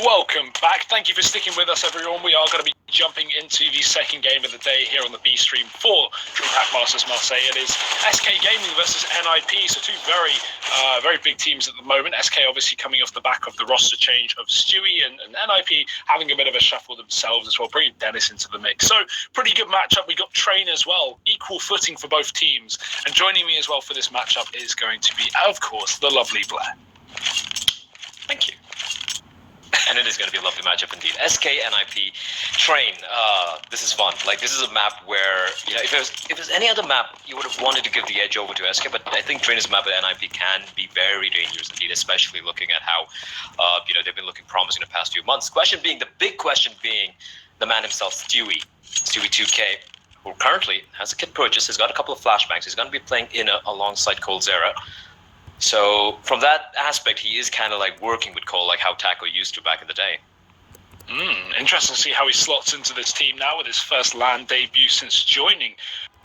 Welcome back. Thank you for sticking with us, everyone. We are going to be jumping into the second game of the day here on the B stream for Dreamhack Masters Marseille. It is SK Gaming versus NiP, so two very big teams at the moment. SK obviously coming off the back of the roster change of Stewie, and NiP having a bit of a shuffle themselves as well, bringing Dennis into the mix. So pretty good matchup. We got Train as well, equal footing for both teams. And joining me as well for this matchup is going to be, of course, the lovely Blair. Thank you. And it is going to be a lovely matchup indeed. SK, NiP, Train. This is fun. Like, this is a map where, you know, if it was any other map, you would have wanted to give the edge over to SK, but I think Train's map with NiP can be very dangerous indeed, especially looking at how, they've been looking promising the past few months. The big question being, the man himself, Stewie 2K, who currently has a kit purchase, has got a couple of flashbangs. He's going to be playing alongside coldzera. So from that aspect, he is kind of like working with Cole, like how Taco used to back in the day. Interesting to see how he slots into this team now with his first LAN debut since joining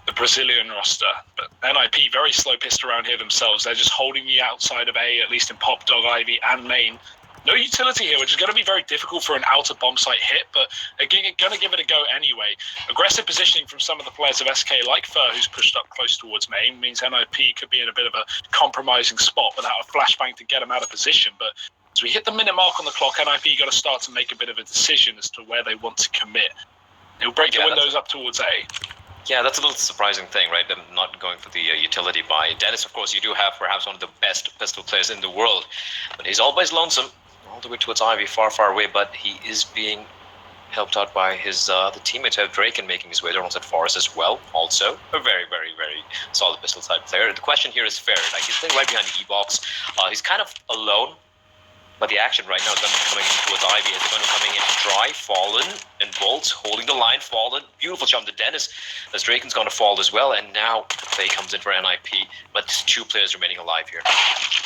the Brazilian roster. But NiP very slow pissed around here themselves. They're just holding the outside of A, at least in Pop, Dog, Ivy, and Main. No utility here, which is going to be very difficult for an outer bomb site hit, but again, going to give it a go anyway. Aggressive positioning from some of the players of SK, like Fur, who's pushed up close towards Main, means NiP could be in a bit of a compromising spot without a flashbang to get them out of position. But as we hit the minute mark on the clock, NiP got to start to make a bit of a decision as to where they want to commit. They'll break the windows up towards A. Yeah, that's a little surprising thing, right? Them not going for the utility buy. Dennis, of course, you do have perhaps one of the best pistol players in the world, but he's always lonesome. All the way towards Ivy, far away, but he is being helped out by his the teammates. Have Draken making his way there alongside Forest as well. Also, a very solid pistol type player. The question here is fair. Like, he's playing right behind the E-box. He's kind of alone, but the action right now is going to be coming in towards Ivy. They're going to be coming in dry, Fallen, and boltz holding the line. Fallen, beautiful jump to Dennis, as Draken's going to fall as well. And now the play comes in for NiP, but there's two players remaining alive here.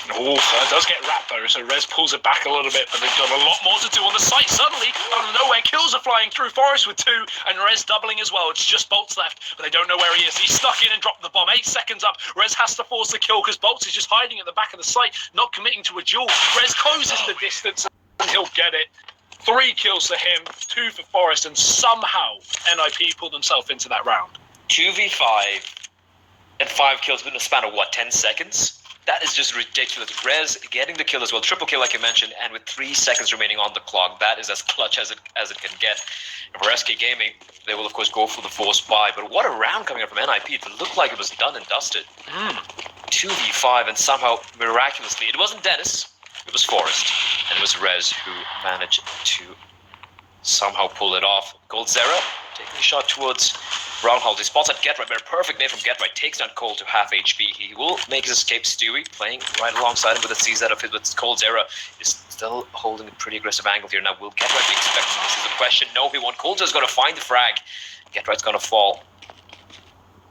Oh, it does get wrapped though, so Rez pulls it back a little bit, but they've got a lot more to do on the site. Suddenly, out of nowhere, kills are flying through. Forest with 2, and Rez doubling as well. It's just boltz left, but they don't know where he is. He's stuck in and dropped the bomb. 8 seconds up. Rez has to force the kill because boltz is just hiding at the back of the site, not committing to a duel. Rez closes the distance, and he'll get it. 3 kills for him, 2 for Forest, and somehow NiP pulled themselves into that round. 2v5 and 5 kills within a span of what, 10 seconds? That is just ridiculous. Rez getting the kill as well, triple kill like you mentioned, and with 3 seconds remaining on the clock, that is as clutch as it can get. And for SK Gaming, they will of course go for the force buy, but what a round coming up from NiP. It looked like it was done and dusted. 2v5, and somehow, miraculously, it wasn't Dennis, it was Forest, and it was Rez who managed to somehow pull it off. coldzera taking a shot towards Brownhold. He spots at Get Right, but a perfect nade from Get Right takes down Cole to half HP. He will make his escape. Stewie playing right alongside him with a CZ of his, but coldzera is still holding a pretty aggressive angle here. Now, will Get Right be expecting this? Is a question. No, he won't. coldzera's going to find the frag. Get Right's going to fall.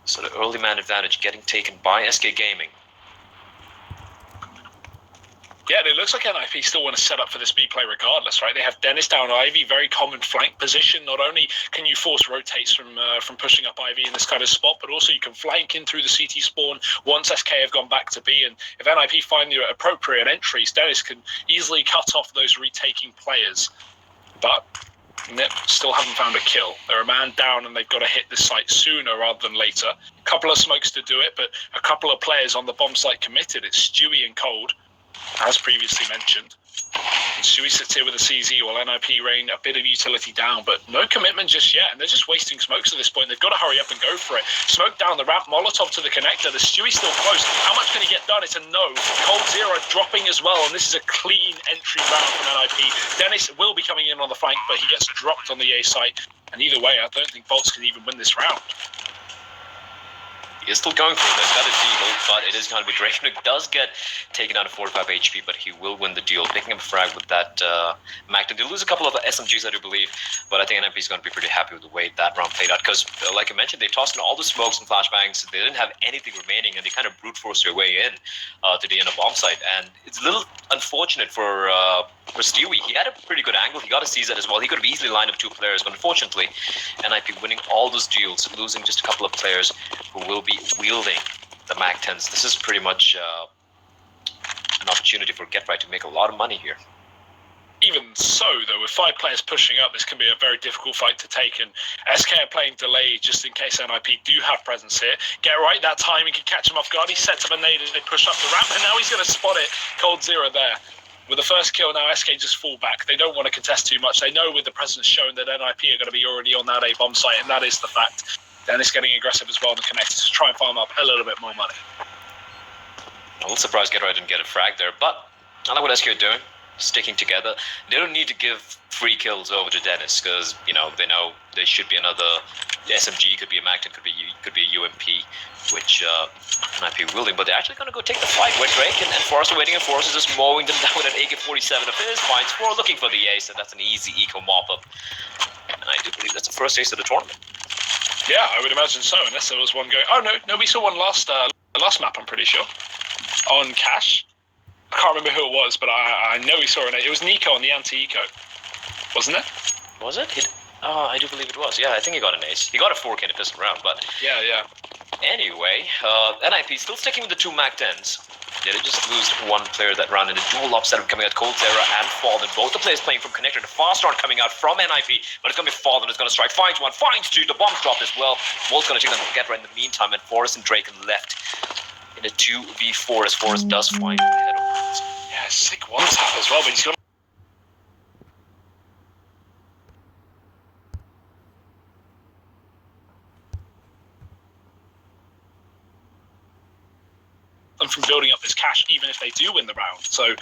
So the early man advantage getting taken by SK Gaming. Yeah, it looks like NiP still want to set up for this B play regardless, right? They have Dennis down Ivy, very common flank position. Not only can you force rotates from pushing up Ivy in this kind of spot, but also you can flank in through the CT spawn once SK have gone back to B. And if NiP find the appropriate entries, Dennis can easily cut off those retaking players. But NiP still haven't found a kill. They're a man down and they've got to hit this site sooner rather than later. A couple of smokes to do it, but a couple of players on the bomb site committed. It's Stewie and Cold, as previously mentioned. Stewie sits here with a CZ while NiP rain a bit of utility down, but no commitment just yet, and they're just wasting smokes at this point. They've got to hurry up and go for it. Smoke down the ramp, Molotov to the connector. The Stewie's still close. How much can he get done? It's a no. coldzera dropping as well, and this is a clean entry round from NiP. Dennis will be coming in on the flank, but he gets dropped on the A site, and either way, I don't think boltz can even win this round. He is still going for it. He's got a deal, but it is going to be Draken. Does get taken out of 45 HP, but he will win the deal, picking up a frag with that Mac. They lose a couple of SMGs, I do believe, but I think NiP is going to be pretty happy with the way that round played out, because, like I mentioned, they tossed in all the smokes and flashbangs. They didn't have anything remaining, and they kind of brute forced their way in to the inner bomb site. And it's a little unfortunate for Stewie. He had a pretty good angle. He got a CZ as well. He could have easily lined up 2 players, but unfortunately, NiP winning all those duels, losing just a couple of players who will be wielding the Mag 10s. This is pretty much an opportunity for Get Right to make a lot of money here. even so, though, with 5 players pushing up, this can be a very difficult fight to take. And SK are playing delay just in case NiP do have presence here. Get right that time, he can catch him off guard. He sets up a nade and they push up the ramp, and now he's going to spot it. coldzera there. With the first kill now, SK just fall back. They don't want to contest too much. They know with the presence shown that NiP are going to be already on that A bomb site, and that is the fact. Dennis getting aggressive as well on the connectors to try and farm up a little bit more money. A little surprised Get Right didn't get a frag there, but I like what SK are doing. Sticking together. They don't need to give free kills over to Dennis because they know there should be another SMG, could be a Magnet, could be a UMP, which NiP wielding, but they're actually going to go take the fight with Drake and Forrest are waiting, and Forrest is just mowing them down with an AK-47 of his. Finds 4 looking for the ace, and that's an easy eco mop up. And I do believe that's the first ace of the tournament. Yeah, I would imagine so, unless there was one going. Oh no, we saw one last map. I'm pretty sure on Cash. I can't remember who it was, but I know we saw it. It was Nico on the anti-eco, wasn't it? Was it? I do believe it was. Yeah, I think he got an ace. He got a 4K in a pistol round, but... Yeah. Anyway, NiP still sticking with the 2 Mac 10s. They did just lose one player that round in a dual up setup coming out, coldzera and Fallen. Both the players playing from connector. The fast round coming out from NiP, but it's going to be Fallen who's going to strike. Finds 1, finds 2. The bomb's dropped as well. Boltz going to take them to Get Right in the meantime, and Forrest and Draken left in a 2v4 as Forrest does find the head of Boltz. Yeah, sick one tap as well, but he's got them from building up this cash, even if they do win the round. So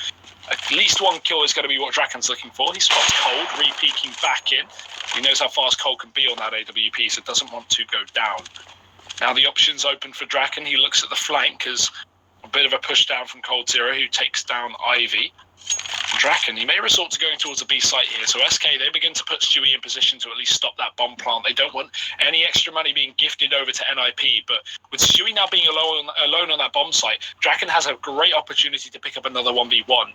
at least 1 kill is going to be what Draken's looking for. He spots Cold, re-peeking back in. He knows how fast Cold can be on that AWP, so doesn't want to go down. Now the option's open for Draken. He looks at the flank as a bit of a push down from coldzera, who takes down Ivy. Draken, he may resort to going towards a B site here, so SK, they begin to put Stewie in position to at least stop that bomb plant. They don't want any extra money being gifted over to NiP, but with Stewie now being alone on that bomb site, Draken has a great opportunity to pick up another 1v1.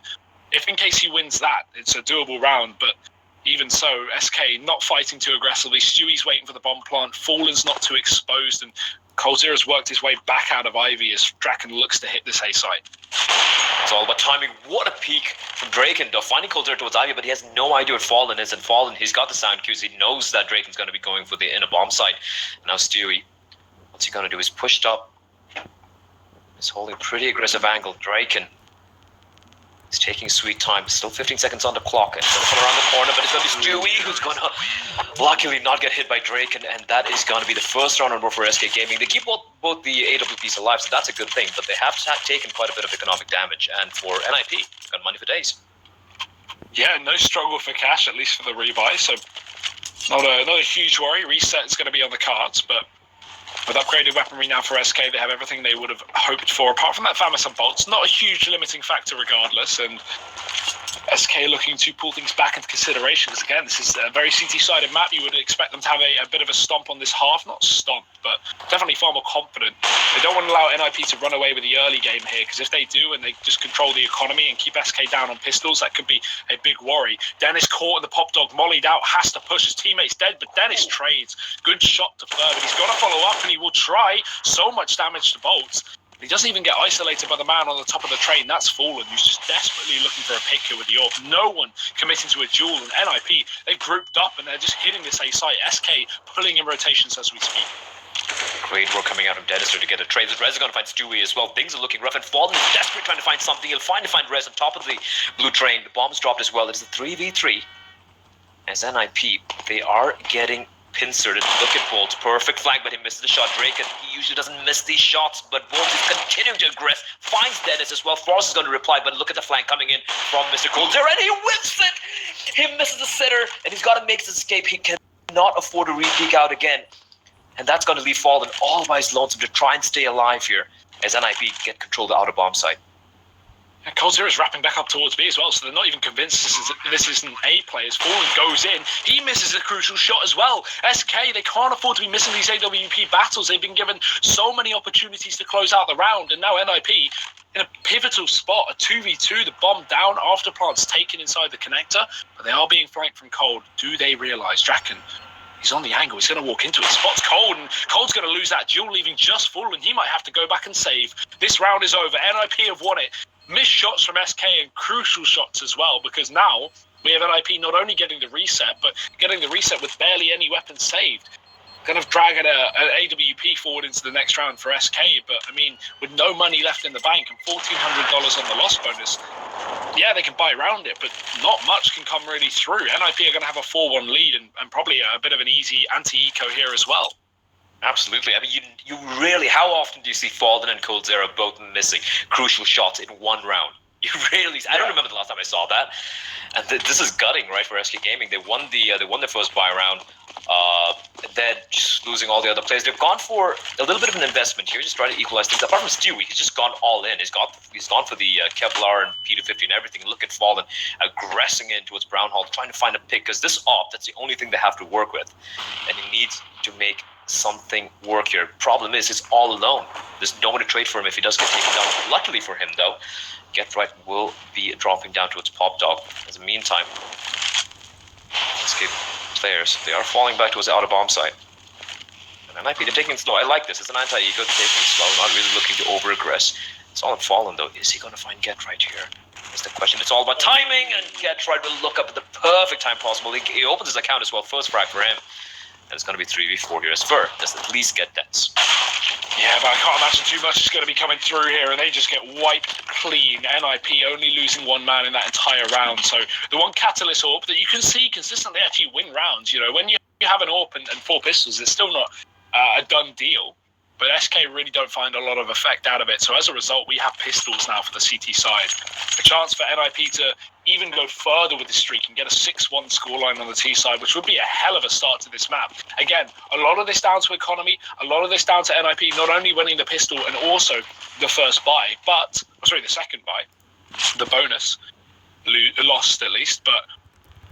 If in case he wins that, it's a doable round, but even so, SK not fighting too aggressively. Stewie's waiting for the bomb plant. Fallen's not too exposed, and coldzera's worked his way back out of Ivy as Draken looks to hit this A site. It's all about timing. What a peek from Draken, though, finding coldzera towards Ivy, but he has no idea what Fallen is. And Fallen, he's got the sound cues. He knows that Draken's going to be going for the inner bomb site. Now Stewie, what's he going to do? He's pushed up. He's holding a pretty aggressive angle. Draken, he's taking sweet time. Still 15 seconds on the clock. And he's going to come around the corner, but it's going to be Stewie who's going to luckily not get hit by Draken, and that is going to be the first round on board for SK Gaming. They keep both the AWPs alive, so that's a good thing, but they have taken quite a bit of economic damage, and for NiP, got money for days. Yeah, no struggle for cash, at least for the rebuy, so not a huge worry. Reset is going to be on the cards, but with upgraded weaponry now for SK, they have everything they would have hoped for, apart from that Famis and boltz. Not a huge limiting factor regardless, and SK looking to pull things back into consideration, because again, this is a very CT-sided map. You would expect them to have a bit of a stomp on this half. Not stomp, but definitely far more confident. They don't want to allow NiP to run away with the early game here, because if they do and they just control the economy and keep SK down on pistols, that could be a big worry. Dennis caught in the pop dog, mollied out, has to push. His teammate's dead, but Dennis trades. Good shot to Fur, but he's got to follow up, and he will try. So much damage to boltz. He doesn't even get isolated by the man on the top of the train. That's Fallen, who's just desperately looking for a pick here with the AWP. No one committing to a duel, and NiP, they've grouped up and they're just hitting this A site. SK pulling in rotations as we speak. Great work coming out of Dennis to get a trade. Rez is going to find Stewie as well. Things are looking rough, and Fallen is desperate trying to find something. He'll find Rez on top of the blue train. The bomb's dropped as well. It's a 3v3. As NiP, they are getting pincered. Look at boltz, perfect flank, but he misses the shot. Draken, he usually doesn't miss these shots, but boltz is continuing to aggress, finds Dennis as well. Forrest is going to reply, but look at the flank coming in from Mr. coldzera, and he whips it! He misses the sitter, and he's got to make his escape. He cannot afford to re-peek out again, and that's going to leave Fallen all by his lonesome to try and stay alive here as NiP get control of the outer bomb site. And coldzera is wrapping back up towards B as well, so they're not even convinced this isn't A players. Fallen goes in. He misses a crucial shot as well. SK, they can't afford to be missing these AWP battles. They've been given so many opportunities to close out the round, and now NiP in a pivotal spot, a 2v2, the bomb down, after plant's taken inside the connector, but they are being flanked from Cold. Do they realise? Draken, he's on the angle. He's going to walk into it. Spots Cold, and Cold's going to lose that duel, leaving just Fallen. He might have to go back and save. This round is over. NiP have won it. Missed shots from SK and crucial shots as well, because now We have NiP not only getting the reset, but getting the reset with barely any weapons saved. Kind of dragging an AWP forward into the next round for SK, but I mean, with no money left in the bank and $1,400 on the loss bonus, yeah, they can buy around it, but not much can come really through. NiP are going to have a 4-1 lead and probably a bit of an easy anti-eco here as well. Absolutely. I mean, you really, how often do you see Fallen and coldzera both missing crucial shots in one round? You really, I don't remember the last time I saw that. And this is gutting, right, for SK Gaming. They won their first buy round. They're just losing all the other players. They've gone for a little bit of an investment here, just trying to equalize things. Apart from Stewie, he's just gone all in. He's gone for the Kevlar and P250 and everything. Look at Fallen aggressing in towards Brown Hall, trying to find a pick, because this op, that's the only thing they have to work with. And he needs to make something work here. Problem is, he's all alone. There's no one to trade for him if he does get taken down. Luckily for him, though, Get Right will be dropping down towards Pop Dog. In the meantime, escape players, they are falling back towards the outer bomb site. And NiP, they're taking it slow. I like this. It's an anti-ego, taking it slow, not really looking to over-aggress. It's all in Fallen, though. Is he going to find Get Right here? That's the question. It's all about timing, and Get Right will look up at the perfect time possible. He opens his account as well. First frag for him. And it's going to be 3v4 here as Fur does at least get dense. Yeah, but I can't imagine too much is going to be coming through here, and they just get wiped clean. NiP only losing one man in that entire round. So the one Catalyst AWP that you can see consistently actually win rounds. You know, when you have an AWP and 4 pistols, it's still not a done deal. But SK really don't find a lot of effect out of it. So as a result, we have pistols now for the CT side. A chance for NiP to even go further with the streak and get a 6-1 scoreline on the T side, which would be a hell of a start to this map. Again, a lot of this down to economy, a lot of this down to NiP not only winning the pistol and also the first buy, but, the second buy, the bonus, lost at least, but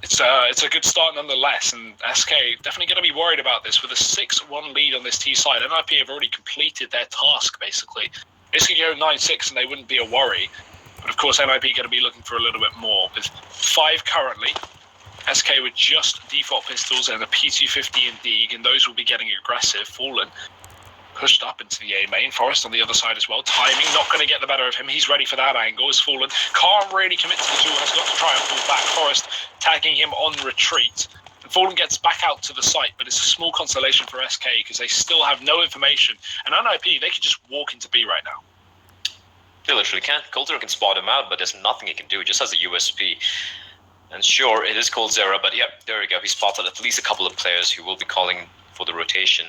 it's a good start nonetheless, and SK definitely going to be worried about this with a 6-1 lead on this T side. NiP have already completed their task, basically. This could go 9-6 and they wouldn't be a worry. But of course, NiP going to be looking for a little bit more. With 5 currently, SK with just default pistols and a P250 and Deeg, and those will be getting aggressive. Fallen pushed up into the A main. Forest on the other side as well. Timing not going to get the better of him. He's ready for that angle. As Fallen can't really commit to the duel, has got to try and pull back. Forest tagging him on retreat. And Fallen gets back out to the site, but it's a small consolation for SK because they still have no information. And NiP, they could just walk into B right now. They literally can't. coldzera can spot him out, but there's nothing he can do. He just has a USP. And sure, it is coldzera, but yep, there we go. He spotted at least a couple of players who will be calling for the rotation.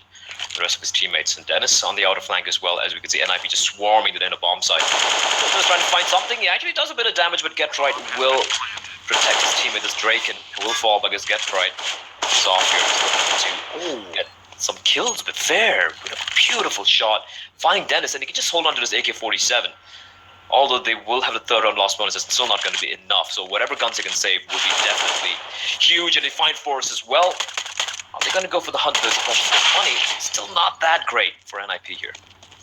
The rest of his teammates. And Dennis on the outer flank as well, as we can see NiP just swarming the inner bomb site. coldzera's trying to find something. He actually does a bit of damage, but Get Right will protect his teammate, this draken, who will fall because Get Right is off here to get some kills, but fair with a beautiful shot. Finding Dennis, and he can just hold on to this AK-47. Although they will have the third round loss bonus, it's still not going to be enough. So whatever guns they can save will be definitely huge. And they find Forest as well. Are they going to go for the hunt? There's a question. The money is still not that great for NiP here.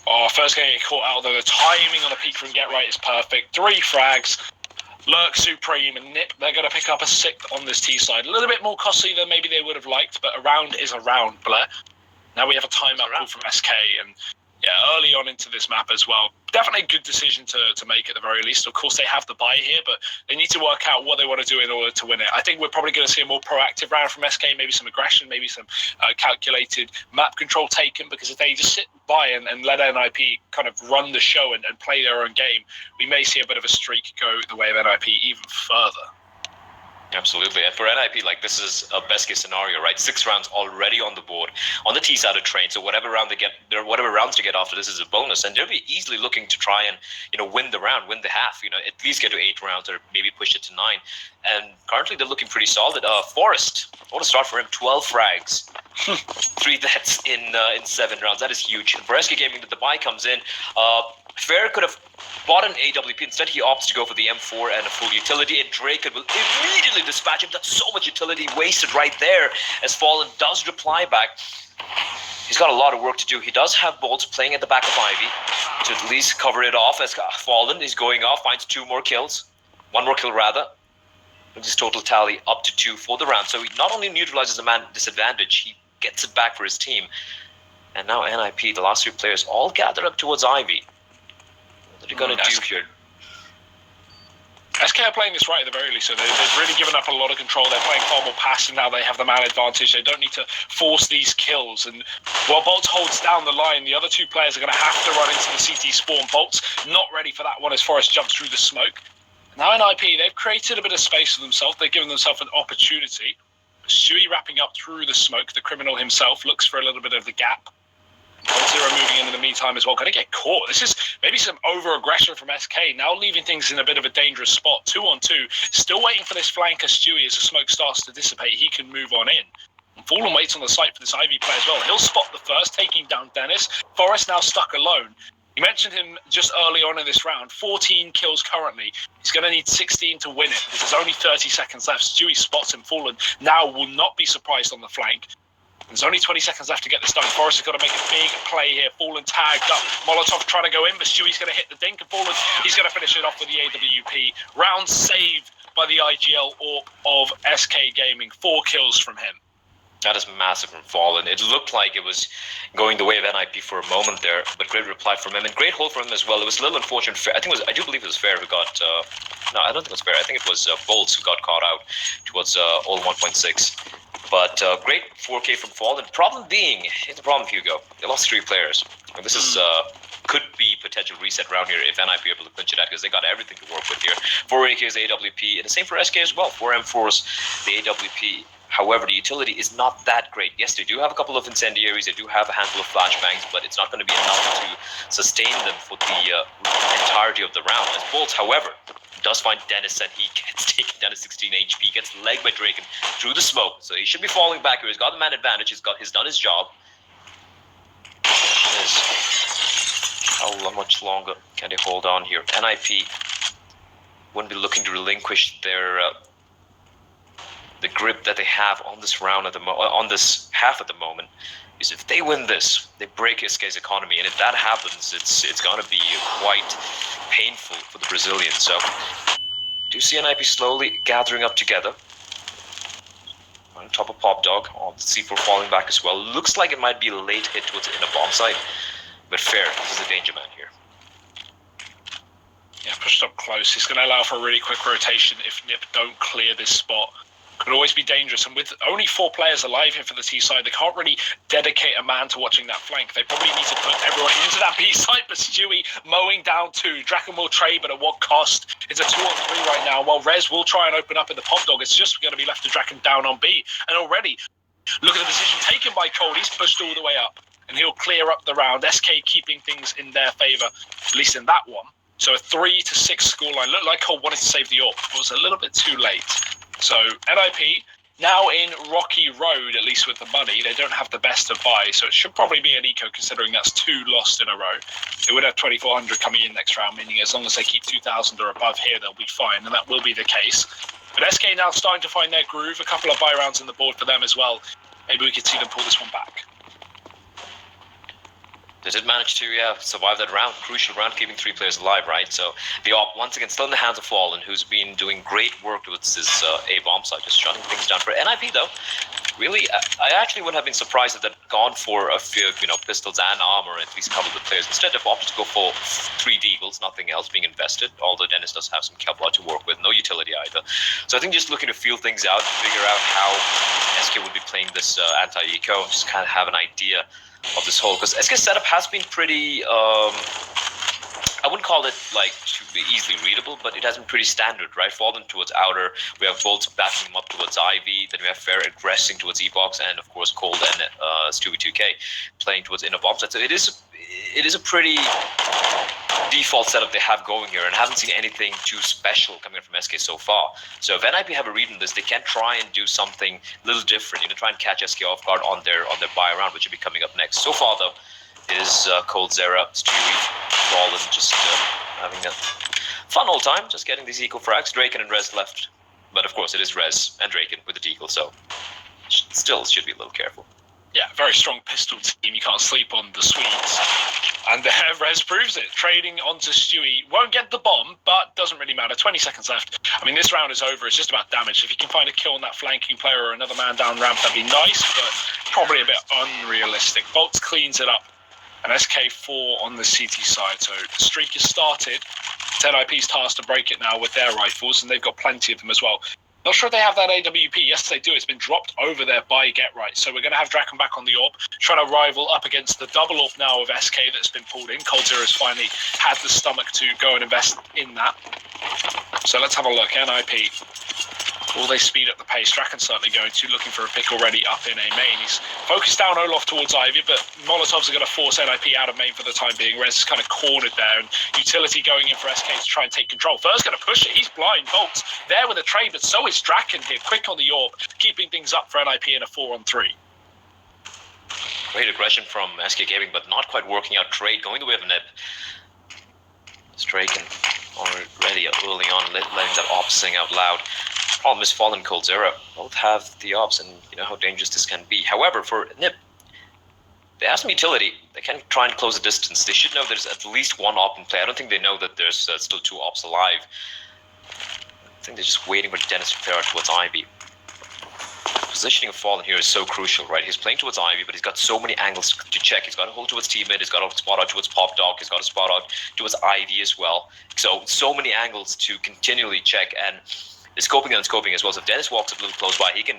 Oh, first getting caught out, though. The timing on the peak from Get Right is perfect. 3 frags. Lurk, Supreme, and NiP, they're going to pick up a 6th on this T side. A little bit more costly than maybe they would have liked, but a round is a round, Blair. Now we have a timeout call from SK, and yeah, early on into this map as well. Definitely a good decision to make at the very least. Of course, they have the buy here, but they need to work out what they want to do in order to win it. I think we're probably going to see a more proactive round from SK, maybe some aggression, maybe some calculated map control taken, because if they just sit by and let NiP kind of run the show and play their own game, we may see a bit of a streak go the way of NiP even further. Absolutely. And for NiP, like, this is a best case scenario, right? 6 rounds already on the board on the T side of train. So whatever round they get, whatever rounds they get after this is a bonus, and they'll be easily looking to try and win the round, win the half. At least get to 8 rounds or maybe push it to 9. And currently they're looking pretty solid. Forest, I want to start for him. 12 frags, 3 deaths in 7 rounds. That is huge. And for SK Gaming, the buy comes in. Fair could have bought an AWP. Instead, he opts to go for the M4 and a full utility, and Draken will immediately dispatch him. That's so much utility wasted right there, as Fallen does reply back. He's got a lot of work to do. He does have boltz playing at the back of Ivy to at least cover it off, as Fallen is going off, finds 2 more kills. 1 more kill, rather. Brings his total tally up to 2 for the round. So he not only neutralizes the man disadvantage, he gets it back for his team. And now NiP, the last 3 players, all gathered up towards Ivy. What are they going to do here? SK are playing this right at the very least, so they've really given up a lot of control. They're playing far more passive now. They have the man advantage. They don't need to force these kills. And while boltz holds down the line, the other two players are going to have to run into the CT spawn. boltz not ready for that one as forest jumps through the smoke. Now in IP, they've created a bit of space for themselves. They've given themselves an opportunity. Stewie wrapping up through the smoke. The criminal himself looks for a little bit of the gap. coldzera moving in the meantime as well. Going to get caught. This is maybe some over-aggression from SK, now leaving things in a bit of a dangerous spot. 2-on-2. Still waiting for this flank as Stewie, as the smoke starts to dissipate, he can move on in. And Fallen waits on the site for this Ivy play as well. He'll spot the first, taking down Dennis. forest now stuck alone. You mentioned him just early on in this round. 14 kills currently. He's going to need 16 to win it because there's only 30 seconds left. Stewie spots him. Fallen now will not be surprised on the flank. There's only 20 seconds left to get this done. forest has got to make a big play here. Fallen tagged up. Molotov trying to go in, but Stewie's going to hit the dink. And Fallen, he's going to finish it off with the AWP. Round saved by the IGL Orc of SK Gaming. 4 kills from him. That is massive from Fallen. It looked like it was going the way of NiP for a moment there, but great reply from him and great hold from him as well. It was a little unfortunate. I do believe it was Fair who got. No, I don't think it was Fair. I think it was boltz who got caught out towards all 1.6. But great 4K from Fallen. Problem being, here's the problem, Hugo. They lost 3 players. And this is could be potential reset round here if NiP are able to clinch it out because they got everything to work with here. 4 AKs, AWP, and the same for SK as well. 4 M4s, the AWP. However, the utility is not that great. Yes, they do have a couple of incendiaries, they do have a handful of flashbangs, but it's not going to be enough to sustain them for the entirety of the round. As boltz, however, does find Dennis and he gets taken down to 16 HP, gets legged by Draken through the smoke. So he should be falling back here. He's got the man advantage, he's done his job. How much longer can they hold on here? NiP wouldn't be looking to relinquish their the grip that they have on this round on this half at the moment. Is if they win this, they break SK's economy, and if that happens, it's gonna be quite painful for the Brazilians. So we do see NiP slowly gathering up together on top of Pop Dog. On C4 falling back as well. Looks like it might be a late hit towards in a bomb site, but Fair, this is a danger man here. Yeah, pushed up close. He's going to allow for a really quick rotation if NiP don't clear this spot. Could always be dangerous, and with only 4 players alive here for the T side, they can't really dedicate a man to watching that flank. They probably need to put everyone into that B side, but Stewie mowing down 2. Draken will trade, but at what cost? It's a 2-on-3 right now, while Rez will try and open up in the Pop Dog. It's just going to be left to Draken down on B, and already, look at the decision taken by Cold. He's pushed all the way up, and he'll clear up the round. SK keeping things in their favour, at least in that one. So a 3-6 scoreline. Looked like Cold wanted to save the AWP, but it was a little bit too late. So NiP now in Rocky Road, at least with the money. They don't have the best of buy, so it should probably be an eco considering that's 2 lost in a row. They would have 2,400 coming in next round, meaning as long as they keep 2,000 or above here, they'll be fine, and that will be the case. But SK now starting to find their groove. A couple of buy rounds in the board for them as well. Maybe we could see them pull this one back. They did manage to survive that round, crucial round, keeping 3 players alive, right? So the AWP once again still in the hands of Fallen, who's been doing great work with his A-bomb side, just shutting things down. For NiP though, really, I actually wouldn't have been surprised if they'd gone for a few, pistols and armor, at least a couple of the players. Instead, they've opted to go for 3 deagles, nothing else being invested, although Dennis does have some Kevlar to work with, no utility either. So I think just looking to feel things out, figure out how SK would be playing this anti-eco, just kind of have an idea of this whole, because SK's setup has been pretty, I wouldn't call it like easily readable, but it has been pretty standard, right? Fallen towards outer, we have boltz backing him up towards Ivy, then we have Fair aggressing towards E-box, and of course Cold and Stewie 2K playing towards inner bomb set. So it is a pretty default setup they have going here, and haven't seen anything too special coming from SK so far. So if NiP have a read on this, they can try and do something a little different, try and catch SK off guard on their buy round, which will be coming up next. So far though, is coldzera, Stewie, Fallen just having a fun old time, just getting these eco frags. Draken and Rez left, but of course it is Rez and Draken with the deagle, so still should be a little careful. Yeah, very strong pistol team. You can't sleep on the Swedes. And Rez proves it. Trading onto Stewie. Won't get the bomb, but doesn't really matter. 20 seconds left. I mean, this round is over. It's just about damage. If you can find a kill on that flanking player or another man down ramp, that'd be nice, but probably a bit unrealistic. boltz cleans it up. And SK4 on the CT side. So the streak has started. It's NiP's task to break it now with their rifles, and they've got plenty of them as well. Not sure if they have that AWP. Yes, they do. It's been dropped over there by Get Right. So we're going to have Draken back on the AWP, trying to rival up against the double AWP now of SK that's been pulled in. coldzera's finally had the stomach to go and invest in that. So let's have a look. NiP. Will they speed up the pace? Draken's certainly going to, looking for a pick already up in a main. He's focused down Olaf towards Ivy, but Molotovs are going to force NiP out of main for the time being. Rez is kind of cornered there, and Utility going in for SK to try and take control. Fur's going to push it. He's blind. boltz there with a trade, but so is Draken here, quick on the AWP, keeping things up for NiP in a 4-on-3. Great aggression from SK Gaming, but not quite working out. Trade going the way of NiP. Draken already early on letting that AWP sing out loud. Problem is Fallen and coldzera both have the AWPs, and you know how dangerous this can be. However, for NiP, they have some utility. They can try and close the distance. They should know there's at least one AWP in play. I don't think they know that there's still two AWPs alive. I think they're just waiting for Dennis to clear out towards Ivy. Positioning of Fallen here is so crucial, right? He's playing towards Ivy, but he's got so many angles to check. He's got to hold towards teammate, he's got to spot out towards Pop Dog, he's got to spot out towards Ivy as well. So many angles to continually check, and the scoping and unscoping as well. So if Dennis walks up a little close by, he can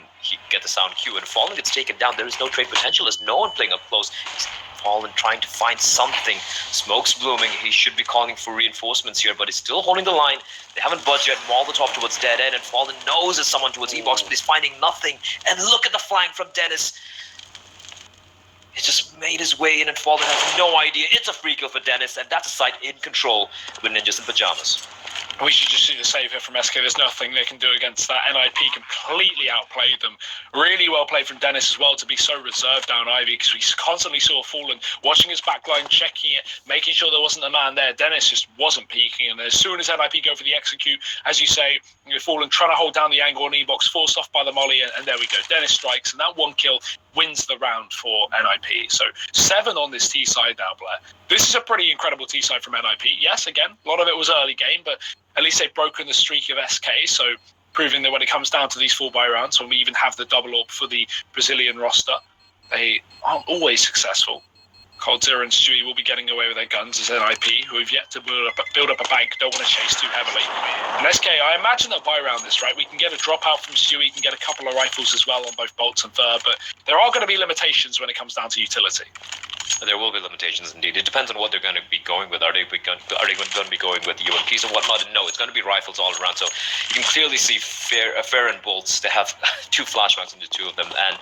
get the sound cue, and if Fallen gets taken down, there is no trade potential. There's no one playing up close. He's Fallen trying to find something. Smoke's blooming. He should be calling for reinforcements here, but he's still holding the line. They haven't budged yet. Molotov towards dead end, and Fallen knows there's someone towards E-box, but he's finding nothing. And look at the flank from Dennis. He just made his way in, and Fallen has no idea. It's a free kill for Dennis, and that's a side in control with Ninjas in Pajamas. We should just see the save here from SK. There's nothing they can do against that. NiP completely outplayed them. Really well played from Dennis as well to be so reserved down Ivy, because we constantly saw Fallen watching his backline, checking it, making sure there wasn't a man there. Dennis just wasn't peeking, and as soon as NiP go for the execute, as you say, Fallen trying to hold down the angle on E-box, forced off by the molly, and there we go. Dennis strikes, and that one kill wins the round for NiP. So 7 on this T side now, Blair. This is a pretty incredible T side from NiP. Yes, again, a lot of it was early game, but at least they've broken the streak of SK, so proving that when it comes down to these 4-buy rounds, when we even have the double AWP for the Brazilian roster, they aren't always successful. coldzera and Stewie will be getting away with their guns as NiP, who have yet to build up a bank, don't want to chase too heavily. And SK, I imagine they'll buy around this, right? We can get a dropout from Stewie, can get a couple of rifles as well on both boltz and fur, but there are going to be limitations when it comes down to utility. There will be limitations indeed. It depends on what they're going to be going with. Are they going to be going with UMPs and whatnot? No, it's going to be rifles all around. So you can clearly see Fair and boltz. They have 2 flashbangs in the 2 of them, and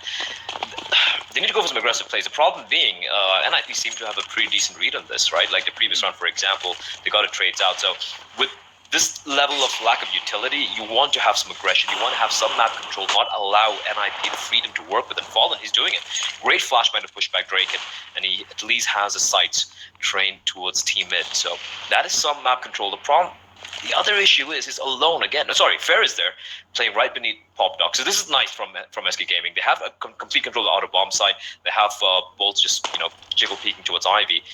they need to go for some aggressive plays. The problem being, NiP seem to have a pretty decent read on this, right? Like the previous round, for example, they got a trades out. So with this level of lack of utility, you want to have some aggression. You want to have some map control, not allow NiP the freedom to work with. And Fallen, he's doing it. Great flashbang to push back Draken, and he at least has his sights trained towards team mid. So that is some map control. The other issue is he's alone again. Sorry, Fair is there, playing right beneath Pop Dog. So this is nice from SK Gaming. They have a complete control of the outer bomb side. They have boltz just jiggle peeking towards Ivy.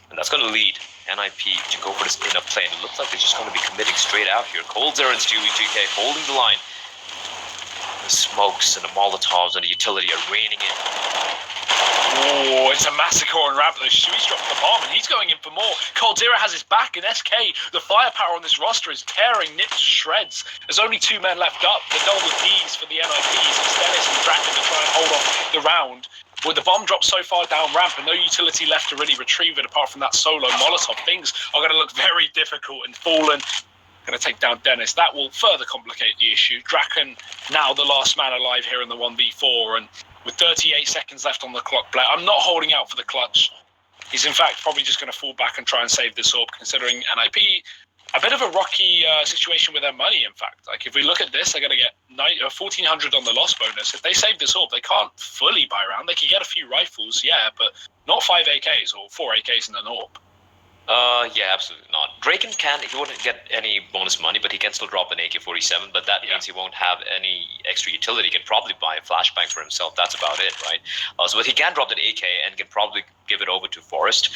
And that's going to lead NiP to go for this in-up play. And it looks like they're just going to be committing straight out here. coldzera and Stewie GK holding the line. The smokes and the Molotovs and the utility are raining in. Oh, it's a massacre on ramp though. Stewie's dropped the bomb, and he's going in for more. coldzera has his back, and SK, the firepower on this roster is tearing NiP to shreds. There's only 2 men left up. The double Ds for the NiPs. It's Dennis and Draken to try and hold off the round. With the bomb dropped so far down ramp and no utility left to really retrieve it apart from that solo Molotov, things are going to look very difficult, and Fallen going to take down Dennis. That will further complicate the issue. Draken now the last man alive here in the 1v4, and with 38 seconds left on the clock, Blair, I'm not holding out for the clutch. He's in fact probably just going to fall back and try and save this AWP, considering NiP a bit of a rocky situation with their money, in fact. Like, if we look at this, they're going to get 1,400 on the loss bonus. If they save this AWP, they can't fully buy around. They can get a few rifles, yeah, but not 5 AKs or 4 AKs in an AWP. Yeah, absolutely not. Draken he won't get any bonus money, but he can still drop an AK-47, but that means he won't have any extra utility. He can probably buy a flashbang for himself. That's about it, right? But he can drop that AK and can probably give it over to Forest.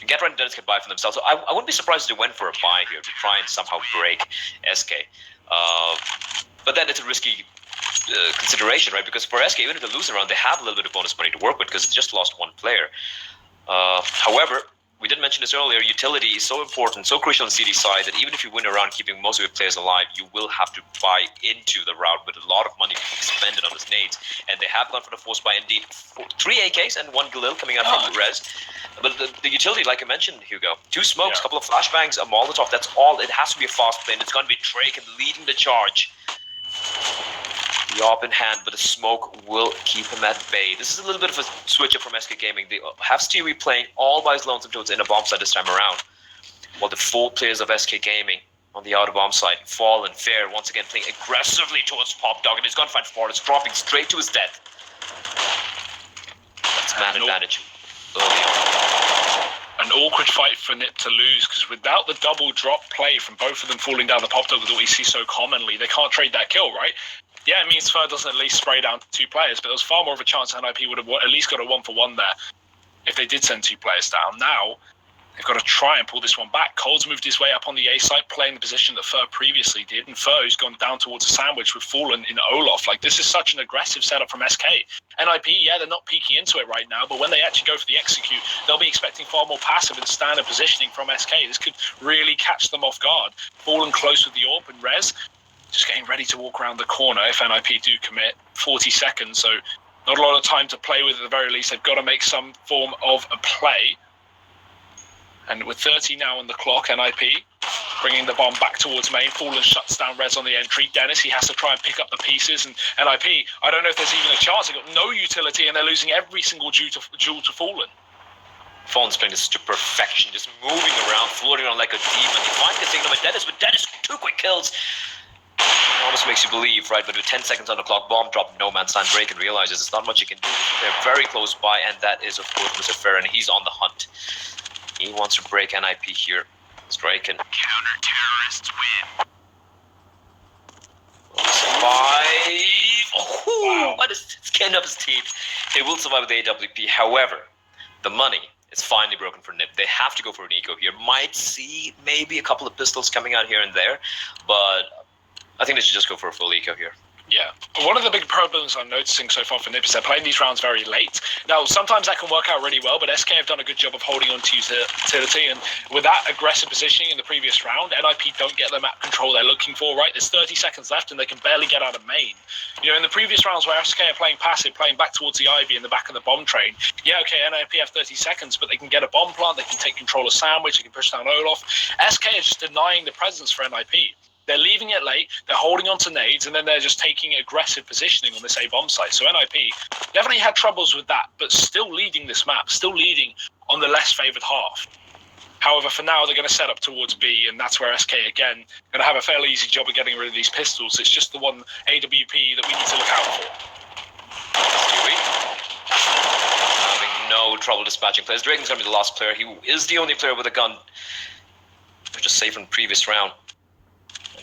Get Right and Dennis can buy for themselves. So I wouldn't be surprised if they went for a buy here to try and somehow break SK. But then it's a risky consideration, right? Because for SK, even if they lose around, they have a little bit of bonus money to work with because they just lost 1 player. However, we did mention this earlier, utility is so important, so crucial on CD side that even if you win a round keeping most of your players alive, you will have to buy into the round with a lot of money being expended on this nades. And they have gone for the force buy indeed. 3 AKs and 1 Galil coming out from the res. But the utility, like I mentioned, Hugo, 2 smokes, couple of flashbangs, a Molotov, that's all. It has to be a fast play, and it's going to be Draken leading the charge. The AWP in hand, but the smoke will keep him at bay. This is a little bit of a switch up from SK Gaming. They have Stewie playing all by his lonesome towards in a bomb side this time around. While the 4 players of SK Gaming on the outer bomb side, Fallen, Fair, once again playing aggressively towards Pop Dog, and he's going to find Forrest, dropping straight to his death. That's man advantage early on. An awkward fight for NiP to lose, because without the double drop play from both of them falling down the Pop Dog that we see so commonly, they can't trade that kill, right? Yeah, it means Fer doesn't at least spray down 2 players, but there was far more of a chance NiP would have at least got a 1-for-1 there if they did send 2 players down. Now, they've got to try and pull this one back. Cold's moved his way up on the A side, playing the position that Fer previously did, and Fer who's gone down towards a sandwich with Fallen in Olaf. Like, this is such an aggressive setup from SK. NiP, yeah, they're not peeking into it right now, but when they actually go for the execute, they'll be expecting far more passive and standard positioning from SK. This could really catch them off guard. Fallen close with the AWP and Rez, just getting ready to walk around the corner if NiP do commit. 40 seconds, so not a lot of time to play with at the very least. They've got to make some form of a play. And with 30 now on the clock, NiP bringing the bomb back towards main. Fallen shuts down Rez on the entry. Dennis, he has to try and pick up the pieces. And NiP, I don't know if there's even a chance. They've got no utility, and they're losing every single duel to Fallen. Fallen's playing this to perfection, just moving around, floating around like a demon. He finds the signal with Dennis, but Dennis, 2 quick kills. It almost makes you believe, right? But with 10 seconds on the clock, bomb drop, no man's land. Draken realizes it's not much he can do. They're very close by, and that is, of course, Mr. Fair, and he's on the hunt. He wants to break NiP here. Draken. Counter-terrorists win. Survive. Oh, what is skin up his teeth? They will survive with the AWP. However, the money is finally broken for NiP. They have to go for an eco here. Might see maybe a couple of pistols coming out here and there, but I think they should just go for a full eco here. Yeah. One of the big problems I'm noticing so far for NiP is they're playing these rounds very late. Now, sometimes that can work out really well, but SK have done a good job of holding on to utility, and with that aggressive positioning in the previous round, NiP don't get the map control they're looking for, right? There's 30 seconds left, and they can barely get out of main. You know, in the previous rounds where SK are playing passive, playing back towards the Ivy in the back of the bomb train, yeah, okay, NiP have 30 seconds, but they can get a bomb plant, they can take control of Sandwich, they can push down Olaf. SK are just denying the presence for NiP. They're leaving it late, they're holding on to nades, and then they're just taking aggressive positioning on this A bomb site. So NiP definitely had troubles with that, but still leading this map, still leading on the less favoured half. However, for now, they're going to set up towards B, and that's where SK, again, going to have a fairly easy job of getting rid of these pistols. It's just the one AWP that we need to look out for. Having no trouble dispatching players. Draken's going to be the last player. He is the only player with a gun, which is safe from the previous round.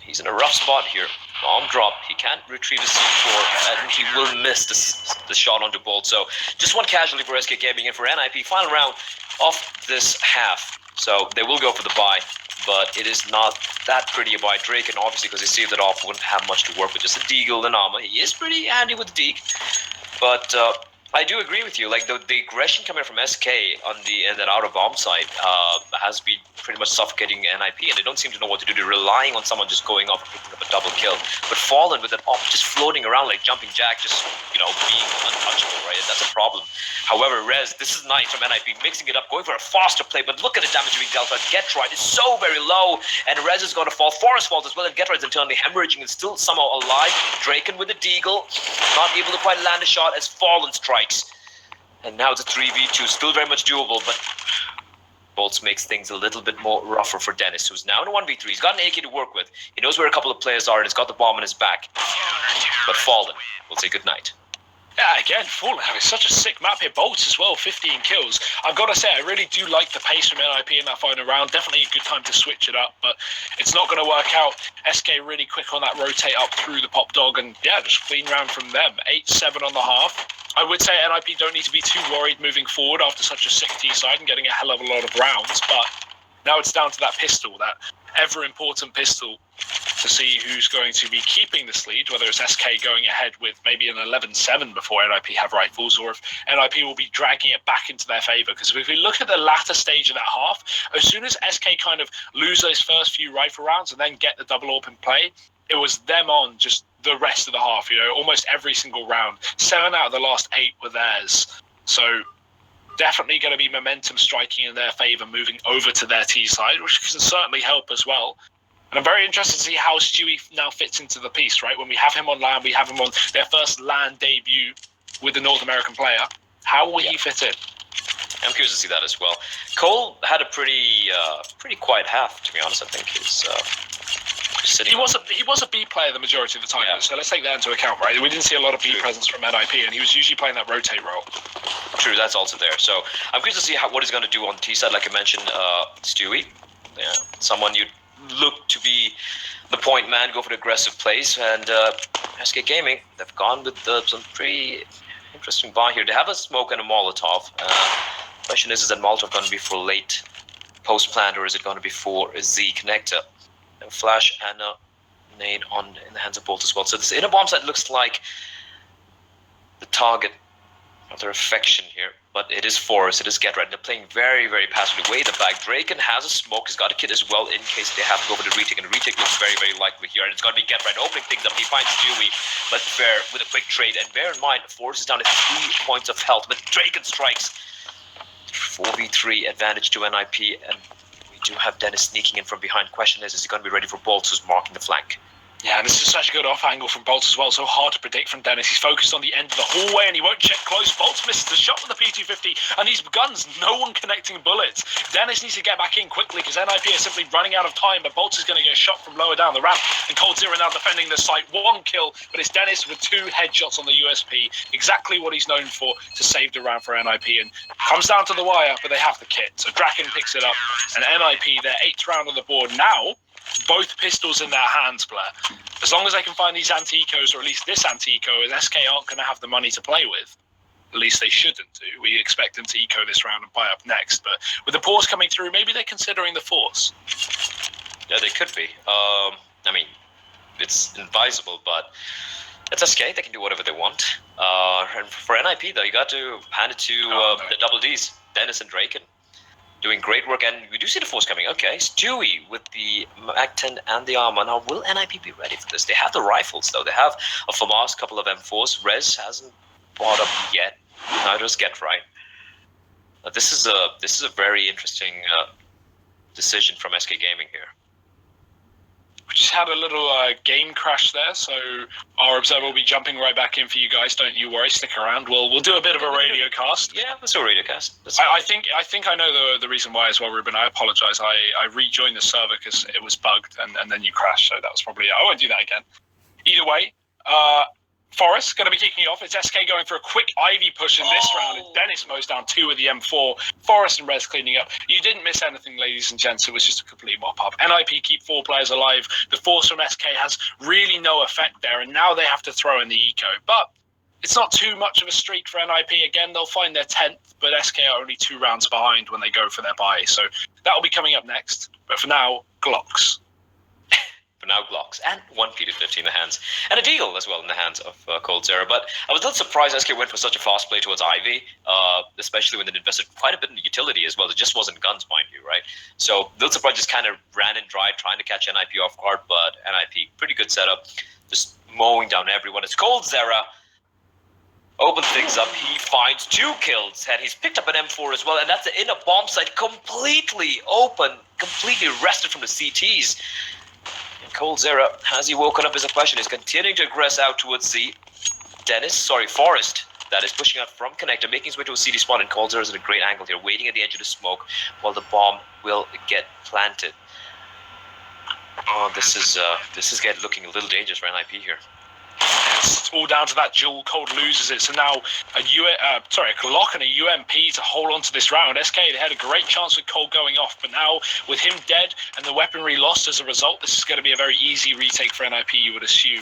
He's in a rough spot here. Bomb drop. He can't retrieve his C4, and he will miss the shot onto boltz. So just one casualty for SK Gaming and for NiP. Final round of this half. So they will go for the buy, but it is not that pretty a buy. Draken, obviously, because he saved it off, wouldn't have much to work with. Just a deagle and armor. He is pretty handy with the deagle, but I do agree with you. Like the aggression coming from SK on that outer bomb side has been pretty much suffocating NiP, and they don't seem to know what to do. They're relying on someone just going off and picking up a double kill. But Fallen with that AWP just floating around like jumping jack, just being untouchable, right? And that's a problem. However, Rez, this is nice from NiP, mixing it up, going for a faster play. But look at the damage being dealt. Getright is so very low, and Rez is going to fall. Forrest falls as well, and Getright's internally hemorrhaging and still somehow alive. Draken with a deagle, not able to quite land a shot as Fallen strikes. And now it's a 3v2, still very much doable, but boltz makes things a little bit more rougher for Dennis, who's now in a 1v3. He's got an AK to work with. He knows where a couple of players are, and he's got the bomb in his back. But Fallen will say goodnight. Yeah, again, Fallen having such a sick map here. boltz as well, 15 kills. I've got to say, I really do like the pace from NiP in that final round. Definitely a good time to switch it up, but it's not going to work out. SK really quick on that rotate up through the Pop Dog, and yeah, just clean round from them. 8-7 on the half. I would say NiP don't need to be too worried moving forward after such a sick T-side and getting a hell of a lot of rounds, but now it's down to that pistol, that ever-important pistol to see who's going to be keeping this lead, whether it's SK going ahead with maybe an 11-7 before NiP have rifles, or if NiP will be dragging it back into their favour. Because if we look at the latter stage of that half, as soon as SK kind of lose those first few rifle rounds and then get the double AWP in play, it was them on just the rest of the half, almost every single round. 7 out of the last 8 were theirs. So definitely going to be momentum striking in their favour moving over to their T side, which can certainly help as well. And I'm very interested to see how Stewie now fits into the piece, right? When we have him on LAN, we have him on their first LAN debut with the North American player. How will he fit in? I'm curious to see that as well. Cole had a pretty quiet half, to be honest. I think he's sitting. He was a B player the majority of the time, so let's take that into account, right? We didn't see a lot of B presence from NiP, and he was usually playing that rotate role. True, that's also there. So I'm curious to see what he's going to do on the T side. Like I mentioned, Stewie, someone you'd look to be the point man, go for the aggressive plays, and SK Gaming, they've gone with some pretty interesting buy here. They have a smoke and a Molotov. Question is that Molotov going to be for late post plant, or is it going to be for a Z connector? A flash and a nade in the hands of boltz as well. So this inner bomb site looks like the target of their affection here, but it is Forest, it is Get Right. They're playing very, very passively. Way the back. Draken has a smoke, he's got a kit as well in case they have to go for the retake, and the retake looks very, very likely here. And it's going to be Get Right opening things up. He finds Stewie, but fair with a quick trade. And bear in mind, Forest is down to 3 points of health, but Draken strikes. 4v3 advantage to NiP, and we do have Dennis sneaking in from behind. Question is he going to be ready for boltz, who's marking the flank? Yeah, and this is such a good off angle from boltz as well. So hard to predict from Dennis. He's focused on the end of the hallway and he won't check close. boltz misses the shot with the P250 and these guns, no one connecting bullets. Dennis needs to get back in quickly because NiP is simply running out of time, but boltz is going to get shot from lower down the ramp. And coldzera now defending the site. 1 kill, but it's Dennis with 2 headshots on the USP. Exactly what he's known for to save the round for NiP. And comes down to the wire, but they have the kit. So draken picks it up and NiP, their 8th round on the board now. Both pistols in their hands, Blair. As long as they can find these anti-ecos, or at least this anti-eco, as SK aren't going to have the money to play with. At least they shouldn't do. We expect them to eco this round and buy up next. But with the pause coming through, maybe they're considering the force. Yeah, they could be. I mean, it's advisable, but it's SK. They can do whatever they want. And for NiP, though, you got to hand it to the double Ds, Dennis and Draken. Doing great work, and we do see the force coming. Okay, Stewie with the Mag-10 and the armor. Now, will NiP be ready for this? They have the rifles, though. They have a FAMAS, couple of M4s. Rez hasn't bought up yet. Neither does Get Right. This is a very interesting decision from SK Gaming here. We just had a little game crash there, so our observer will be jumping right back in for you guys. Don't you worry, stick around. We'll do a bit of a radio cast. Yeah, let's do a radio cast. I think I know the reason why as well, Ruben. I apologise. I rejoined the server because it was bugged, and then you crashed. So that was probably it. I won't do that again. Either way, Forest going to be kicking off. It's SK going for a quick Ivy push in this round. And Dennis mows down 2 with the M4. Forest and Rez cleaning up. You didn't miss anything, ladies and gents. It was just a complete mop-up. NiP keep 4 players alive. The force from SK has really no effect there. And now they have to throw in the eco. But it's not too much of a streak for NiP. Again, they'll find their 10th. But SK are only 2 rounds behind when they go for their buy. So that will be coming up next. But for now, Glocks. For now, Glocks, and 1 P250 in the hands, and a deal as well in the hands of coldzera. But I was a little surprised SK went for such a fast play towards Ivy, especially when they invested quite a bit in the utility as well. It just wasn't guns, mind you, right? So a little surprised, just kind of ran and dry, trying to catch NiP off guard, but NiP, pretty good setup, just mowing down everyone. It's coldzera. Open things up, he finds 2 kills, and he's picked up an M4 as well, and that's the inner bomb site, completely open, completely rested from the CTs. coldzera, has he woken up is a question. He's continuing to aggress out towards Z. Forest, that is pushing out from connector, making his way to a CD spawn, and coldzera is at a great angle here, waiting at the edge of the smoke while the bomb will get planted. Oh, this is looking a little dangerous for NiP here. it's all down to that duel. Cold loses it, so now a Glock and a UMP to hold on to this round. SK, they had a great chance with Cold going off, but now with him dead and the weaponry lost as a result, this is going to be a very easy retake for NiP, you would assume.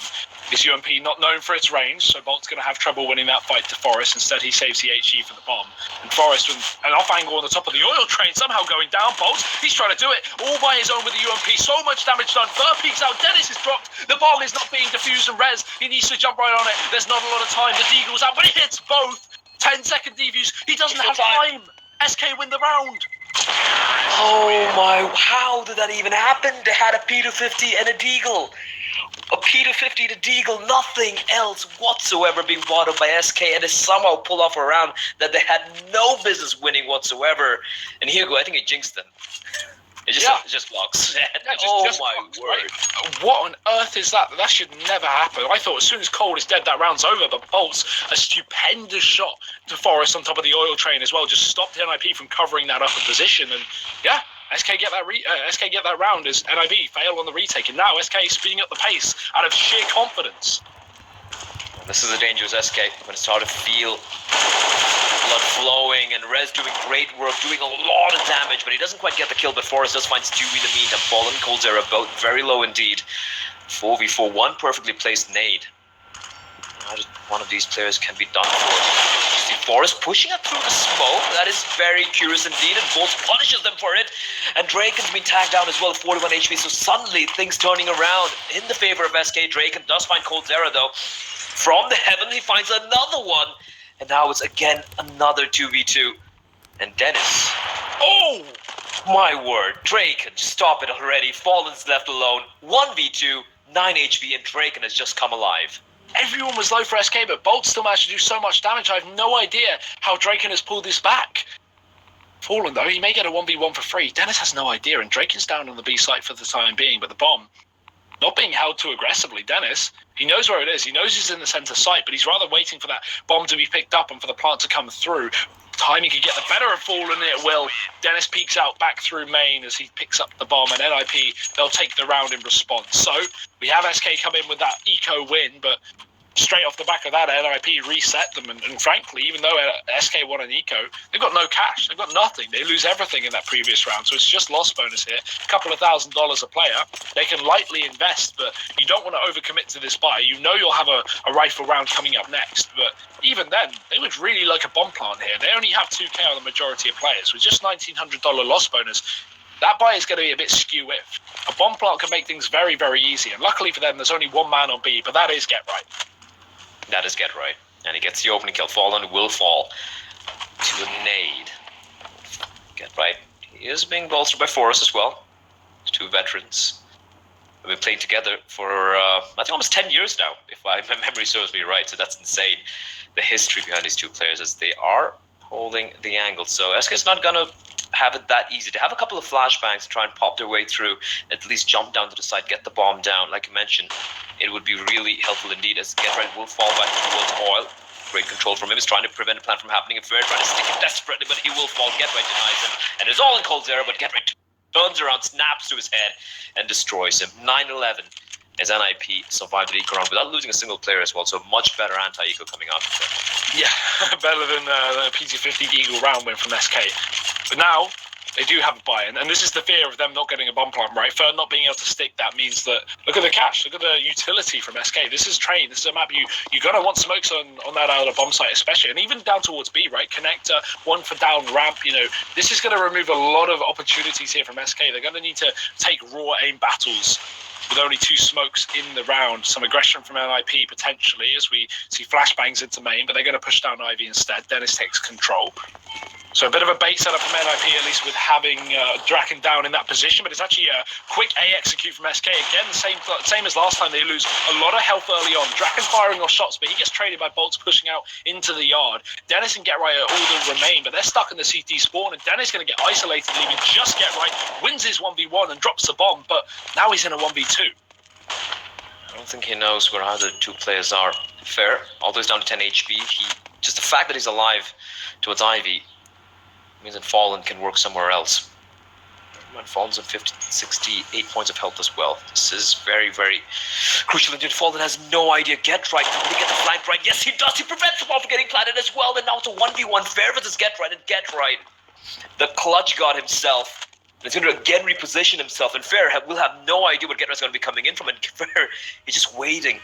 This UMP not known for its range, so boltz going to have trouble winning that fight to Forest. Instead, he saves the HE for the bomb. And Forest with an off angle on the top of the oil train, somehow going down. boltz, he's trying to do it all by his own with the UMP. So much damage done. Fur peeks out. Dennis is dropped. The bomb is not being defused and res. He needs to jump right on it. There's not a lot of time. The deagle's out, but he hits both. 10-second defuse. He doesn't have time. SK win the round. Oh my, how did that even happen? They had a P250 and a deagle. A P250 to deagle, nothing else whatsoever being brought up by SK, and they somehow pull off a round that they had no business winning whatsoever. And Hugo, I think he jinxed them. It just blocks. Just my blocks, word. Right? What on earth is that? That should never happen. I thought as soon as Cold is dead, that round's over, but boltz, a stupendous shot to Forest on top of the oil train as well, just stopped NiP from covering that upper position, and yeah, SK get that round as NiP fail on the retake, and now SK is speeding up the pace out of sheer confidence. This is a dangerous SK when it's starting to feel blood flowing, and Rez doing great work, doing a lot of damage, but he doesn't quite get the kill, but Forest does find Stewie in the meantime. Fallen, coldzera, both very low indeed. 4v4, one perfectly placed nade. How just one of these players can be done for. You see Forest pushing it through the smoke. That is very curious indeed, and boltz punishes them for it. And draken's been tagged down as well, 41 HP, so suddenly things turning around in the favor of SK. Draken does find coldzera though. From the heaven, he finds another one. And now it's again another 2v2. And Dennis. Oh! My word. Draken, stop it already. Fallen's left alone. 1v2, 9 HP, and Draken has just come alive. Everyone was low for SK, but boltz still managed to do so much damage. I have no idea how Draken has pulled this back. Fallen, though, he may get a 1v1 for free. Dennis has no idea, and Draken's down on the B site for the time being, but the bomb not being held too aggressively. Dennis, he knows where it is. He knows he's in the center site, but he's rather waiting for that bomb to be picked up and for the plant to come through. Timing could get the better of Fallen, it will. Dennis peeks out back through main as he picks up the bomb, and NiP, they'll take the round in response. So we have SK come in with that eco win, but straight off the back of that, NiP reset them, and frankly, even though SK won an eco, they've got no cash, they've got nothing, they lose everything in that previous round, so it's just loss bonus here, a couple of $1,000 a player. They can lightly invest, but you don't want to overcommit to this buy. You know you'll have a rifle round coming up next, but even then, they would really like a bomb plant here. They only have 2k on the majority of players, with just $1,900 loss bonus. That buy is going to be a bit skew-if. A bomb plant can make things very, very easy, and luckily for them, there's only one man on B, but that is get right. That is get right. And he gets the opening kill. Fallen will fall to a nade. Get right. He is being bolstered by Forest as well. Two veterans. We've been playing together for, I think, almost 10 years now, if my memory serves me right. So that's insane. The history behind these two players as they are holding the angle. So SK's not going to have it that easy. To have a couple of flashbangs to try and pop their way through, at least jump down to the side, get the bomb down. Like you mentioned, it would be really helpful indeed, as Get Right will fall back towards oil. Great control from him. He's trying to prevent a plant from happening. If Fair trying to stick him desperately, but he will fall. Get Right denies him, and it's all in coldzera, but Get Right turns around, snaps to his head, and destroys him. 9-11 as NiP survived the eco round without losing a single player as well, so much better anti-eco coming out of it. Yeah, better than the PT50 Eagle round win from SK. But now, they do have a buy-in, and this is the fear of them not getting a bomb plant right. Fer not being able to stick that means that, look at the cash, look at the utility from SK. This is train, this is a map you're going to want smokes on that outer bomb site especially, and even down towards B, right? Connector, one for down ramp, this is going to remove a lot of opportunities here from SK. They're going to need to take raw aim battles with only 2 smokes in the round. Some aggression from NiP potentially as we see flashbangs into main, but they're going to push down Ivy instead. Dennis takes control. So a bit of a bait setup from NiP, at least with having Draken down in that position, but it's actually a quick A execute from SK. Again, the same as last time, they lose a lot of health early on. Draken firing off shots, but he gets traded by boltz pushing out into the yard. Dennis and Get Right are all that remain, but they're stuck in the CT spawn, and Dennis going to get isolated, leaving just Get Right, wins his 1v1 and drops the bomb, but now he's in a 1v2. I don't think he knows where either 2 players are. Fair, although he's down to 10 HP, just the fact that he's alive towards Ivy means that Fallen can work somewhere else. And Fallen's on 68 points of health as well. This is very, very crucial. Indeed, Fallen has no idea. Get right. Can he get the flank right? Yes, he does. He prevents the ball from getting planted as well. And now it's a 1v1 Fair versus Get right. And Get right, the clutch god himself, and he's going to again reposition himself. And Fair will have no idea what Get right's going to be coming in from. And Fair, he's just waiting,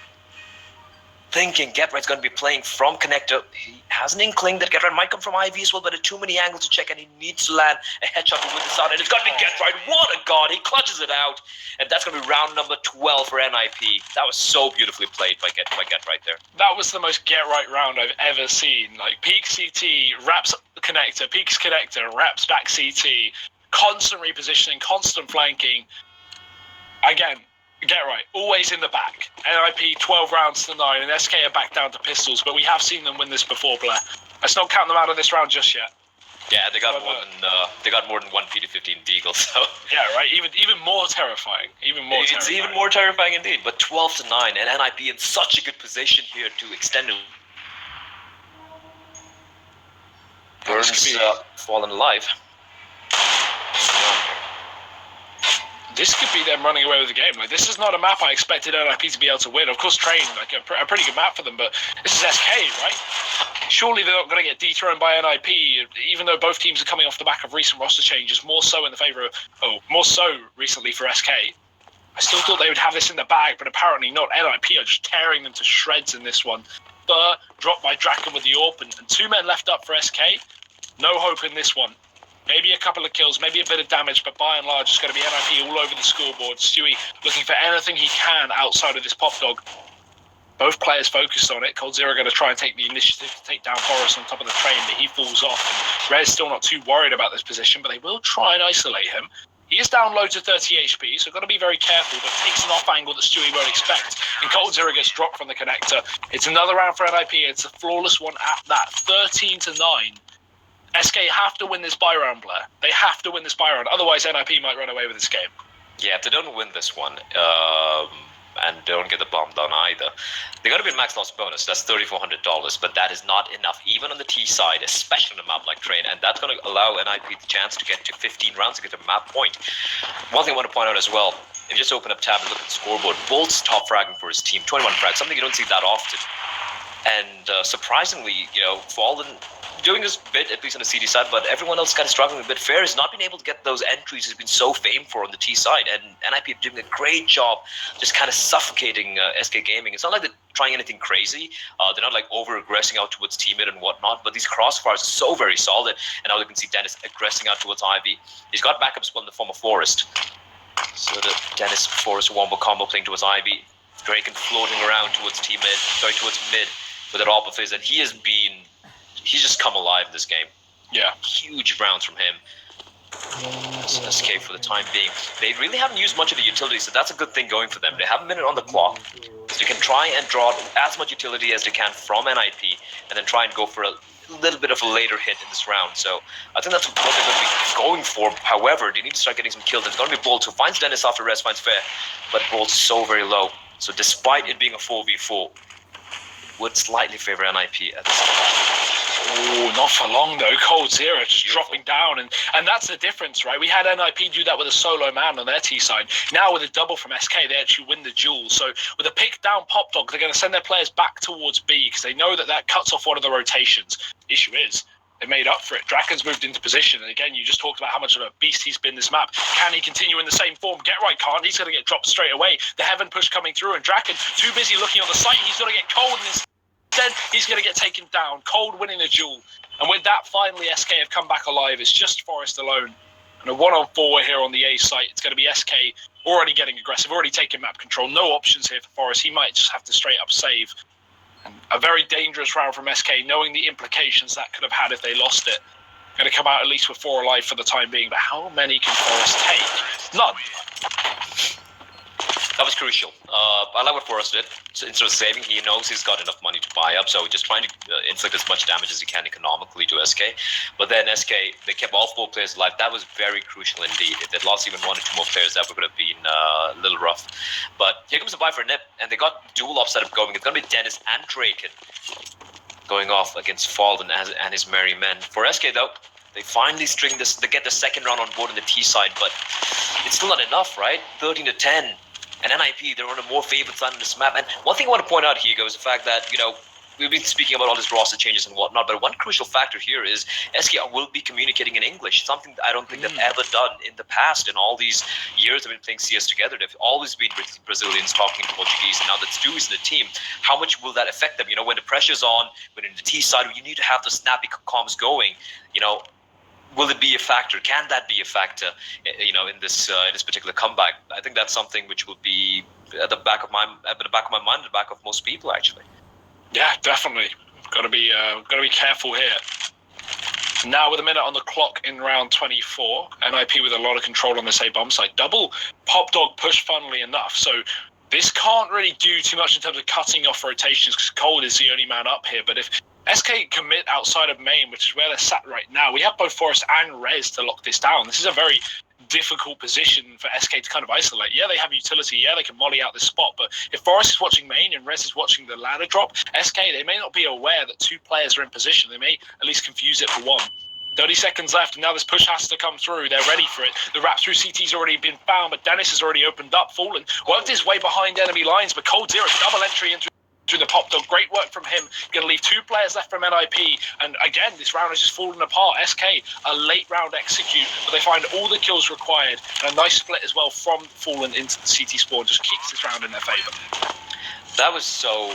thinking Get right's going to be playing from connector. He has an inkling that Get right might come from IV as well, but there are too many angles to check, and he needs to land a headshot to win this out. And it's going to be Get right. What a god! He clutches it out, and that's going to be round number 12 for NiP. That was so beautifully played by Get right there. That was the most Get right round I've ever seen. Like, peak CT, wraps connector, peaks connector, wraps back CT, constant repositioning, constant flanking. Again, Get right, always in the back. NiP 12 rounds to 9, and SK are back down to pistols, but we have seen them win this before, Blair. Let's not count them out of this round just yet. Yeah, they got more than 1 P215 Deagle, so yeah, right. Even more terrifying. It's even more terrifying indeed. But 12 to 9, and NiP in such a good position here to extend it. Burns Fallen alive. This could be them running away with the game. Like, this is not a map I expected NiP to be able to win. Of course, Train, like a pretty good map for them, but this is SK, right? Surely they're not going to get dethroned by NiP, even though both teams are coming off the back of recent roster changes, more so recently for SK. I still thought they would have this in the bag, but apparently not. NiP are just tearing them to shreds in this one. Burr dropped by Draken with the AWP, and 2 men left up for SK. No hope in this one. Maybe a couple of kills, maybe a bit of damage, but by and large, it's going to be NiP all over the scoreboard. Stewie looking for anything he can outside of this pop dog. Both players focused on it. coldzera going to try and take the initiative to take down Forrest on top of the train, but he falls off. And Rez still not too worried about this position, but they will try and isolate him. He is down low to 30 HP, so got to be very careful, but takes an off angle that Stewie won't expect. And coldzera gets dropped from the connector. It's another round for NiP. It's a flawless one at that. 13 to 9. SK have to win this buy round, Blair. They have to win this buy round. Otherwise, NiP might run away with this game. Yeah, if they don't win this one, and don't get the bomb done either, they got to be a max loss bonus. That's $3,400, but that is not enough, even on the T side, especially on a map like Train. And that's going to allow NiP the chance to get to 15 rounds to get a map point. One thing I want to point out as well, if you just open up tab and look at the scoreboard, boltz top fragging for his team, 21 frags, something you don't see that often. And surprisingly, Fallen doing this bit, at least on the CD side, but everyone else kind of struggling a bit. Fair has not been able to get those entries he's been so famed for on the T side, and NiP doing a great job just kind of suffocating SK Gaming. It's not like they're trying anything crazy. They're not like over-aggressing out towards teammate and whatnot, but these crossfires are so very solid, and now you can see Dennis aggressing out towards Ivy. He's got backup as well in the form of Forrest. So the Dennis Forrest wombo combo playing towards Ivy. Draken floating around towards towards mid with an AWP of his, and he's just come alive in this game. Yeah. Huge rounds from him. SK for the time being. They really haven't used much of the utility, so that's a good thing going for them. They have a minute on the clock, so they can try and draw as much utility as they can from NiP, and then try and go for a little bit of a later hit in this round. So I think that's what they're going to be going for. However, they need to start getting some kills. It's going to be boltz who finds Dennis after Res finds Fair, but boltz is so very low. So despite it being a 4v4, would slightly favor NiP at this point. Oh, not for long though. coldzera just dropping down, and that's the difference, right? We had NiP do that with a solo man on their T side. Now with a double from SK, they actually win the duel. So with a pick down pop dog, they're going to send their players back towards B because they know that cuts off one of the rotations. Issue is, they made up for it. Draken's moved into position, and again, you just talked about how much of a beast he's been this map. Can he continue in the same form? Get right, can't. He's going to get dropped straight away. The heaven push coming through, and Draken too busy looking on the site. He's going to get cold, and instead he's going to get taken down. Cold winning the duel, and with that, finally SK have come back alive. It's just Forrest alone, and a 1-on-4 here on the A site. It's going to be SK already getting aggressive, already taking map control. No options here for Forrest. He might just have to straight up save. And a very dangerous round from SK, knowing the implications that could have had if they lost it. Going to come out at least with 4 alive for the time being, but how many can Forrest take? None. That was crucial. I like what Forrest did. So instead of saving, he knows he's got enough money to buy up, so just trying to inflict as much damage as he can economically to SK. But then SK, they kept all 4 players alive. That was very crucial indeed. If they'd lost even 1 or 2 more players, that would have been a little rough. But here comes the buy for NiP, and they got dual up setup going. It's going to be Dennis and Draken going off against Fallen and his merry men. For SK, though, They finally string this. They get the second round on board on the T side, but it's still not enough, right? 13-10. And NiP, they're on a more favored side on this map. And one thing I want to point out here, is the fact that, we've been speaking about all these roster changes and whatnot, but one crucial factor here is SK will be communicating in English, something that I don't think they've ever done in the past. In all these years they've been playing CS together, they've always been Brazilians talking Portuguese. Now that Stu is in the team, how much will that affect them? When the pressure's on, when in the T side, you need to have the snappy comms going. Will it be a factor? Can that be a factor? In this particular comeback? I think that's something which will be at the back of my mind, at the back of most people actually. Yeah, definitely. Got to be careful here. Now with a minute on the clock in round 24, NiP with a lot of control on this A bomb site. Double pop dog push, funnily enough. So this can't really do too much in terms of cutting off rotations because Cold is the only man up here. But if SK commit outside of main, which is where they're sat right now, we have both Forest and Rez to lock this down. This is a very difficult position for SK to kind of isolate. Yeah, they have utility. Yeah, they can molly out this spot. But if Forest is watching main and Rez is watching the ladder drop, SK, they may not be aware that two players are in position. They may at least confuse it for one. 30 seconds left, and now this push has to come through. They're ready for it. The wrap through CT's already been found, but Dennis has already opened up. Fallen worked his way behind enemy lines, but coldzera double entry into through the pop dog. Great work from him. Going to leave two players left from NiP. And again, this round has just fallen apart. SK, a late round execute, but they find all the kills required. And a nice split as well from Fallen into the CT spawn. Just keeps this round in their favor. That was so...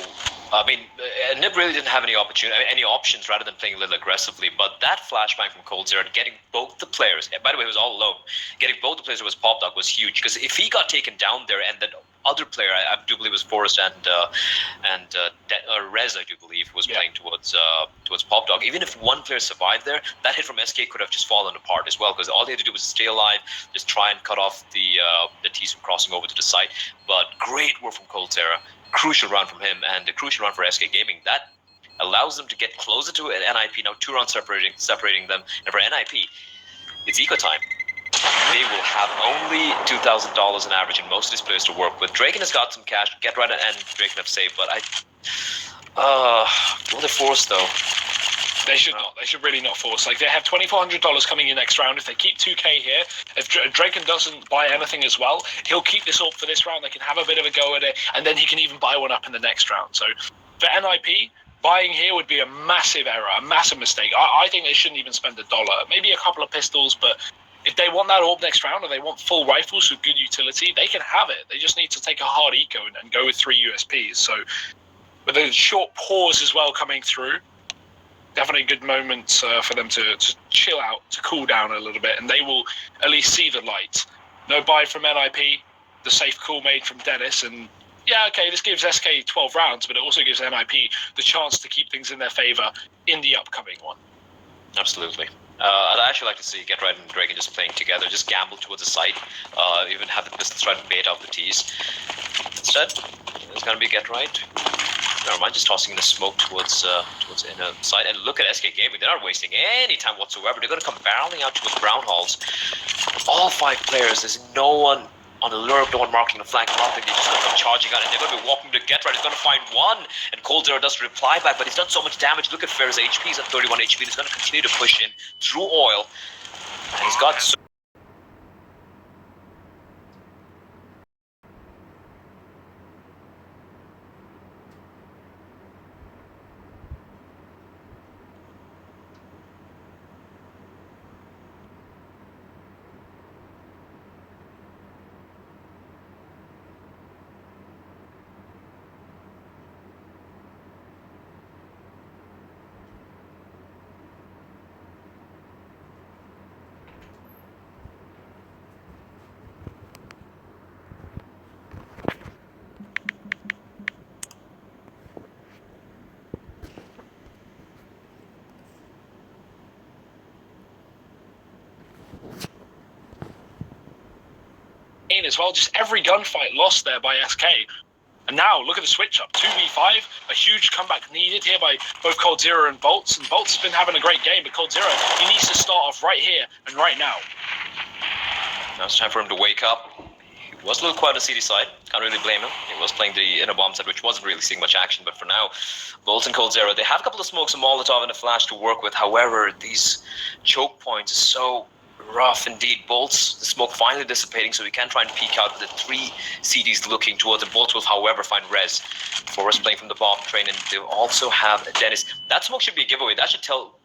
NiP really didn't have any options rather than playing a little aggressively. But that flashbang from coldzera, getting both the players, by the way, he was all alone, getting both the players with pop dog was huge. Because if he got taken down there and then other player, I do believe it was Forrest and Rez, I do believe, was playing towards pop dog. Even if one player survived there, that hit from SK could have just fallen apart as well, because all they had to do was stay alive, just try and cut off the T's from crossing over to the site. But great work from coldzera, crucial round from him, and a crucial round for SK Gaming. That allows them to get closer to NiP. Now 2 rounds separating them, and for NiP, it's eco time. They will have only $2,000 in average in most of these players to work with. Draken has got some cash. Get right and Draken have saved, but will they force though? They should not. They should really not force. Like, they have $2,400 coming in next round. If they keep 2K here, if Draken doesn't buy anything as well, he'll keep this up for this round. They can have a bit of a go at it, and then he can even buy one up in the next round. So for NiP, buying here would be a massive error, a massive mistake. I think they shouldn't even spend $1. Maybe a couple of pistols, but if they want that orb next round or they want full rifles with good utility, they can have it. They just need to take a hard eco and go with 3 USPs. So with a short pause as well coming through, definitely a good moment for them to chill out, to cool down a little bit, and they will at least see the light. No buy from NiP, the safe call made from Dennis, and yeah, okay, this gives SK 12 rounds, but it also gives NiP the chance to keep things in their favor in the upcoming one. Absolutely. I'd actually like to see Get Right and Draken just playing together, just gamble towards the site, even have the pistols try to bait out the T's. Instead, it's going to be Get Right. Never mind, just tossing the smoke towards inner side. And look at SK Gaming, they're not wasting any time whatsoever. They're going to come barreling out towards brown halls. All 5 players, there's no one on the lurk, no one marking the flank, nothing. They're just going to come charging out, and they're going to be walking to Get Right. He's going to find one, and coldzera does reply back, but he's done so much damage. Look at Ferris' HP, he's at 31 HP. He's going to continue to push in through oil, and he's got so as well, just every gunfight lost there by SK. And now look at the switch up, 2v5, a huge comeback needed here by both coldzera and boltz. And boltz has been having a great game, but coldzera, he needs to start off right here and right now. Now it's time for him to wake up. It was a little quiet on CD side. Can't really blame him. He was playing the inner bomb side, which wasn't really seeing much action. But for now, boltz and coldzera, they have a couple of smokes, a Molotov, and a flash to work with. However, these choke points are so rough indeed. boltz, the smoke finally dissipating, so we can try and peek out with the 3 CDs looking towards it. boltz will, however, find res. Forrest playing from the bomb train, and they also have Dennis. That smoke should be a giveaway. That should tell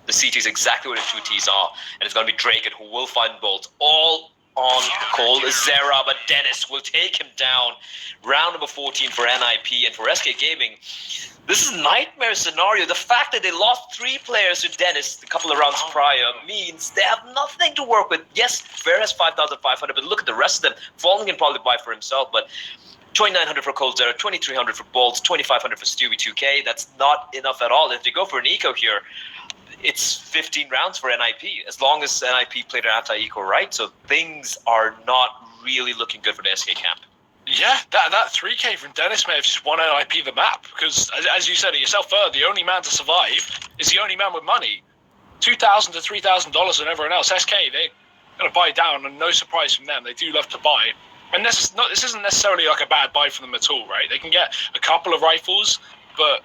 the CTs exactly where the 2 Ts are, and it's going to be draken who will find boltz. All on coldzera, but Dennis will take him down. Round number 14 for NiP, and for SK Gaming, this is a nightmare scenario. The fact that they lost 3 players to Dennis a couple of rounds prior means they have nothing to work with. Yes, Fair has 5,500, but look at the rest of them. Fallen can probably buy for himself, but 2,900 for coldzera, 2,300 for boltz, 2,500 for Stewie2K. That's not enough at all. If they go for an eco here, it's 15 rounds for NiP, as long as NiP played an anti-eco right, so things are not really looking good for the SK camp. Yeah, that 3K from Dennis may have just won NiP the map, because as you said it yourself earlier, the only man to survive is the only man with money. $2,000 to $3,000 and everyone else. SK, they're going to buy down, and no surprise from them. They do love to buy. And this isn't necessarily like a bad buy for them at all, right? They can get a couple of rifles, but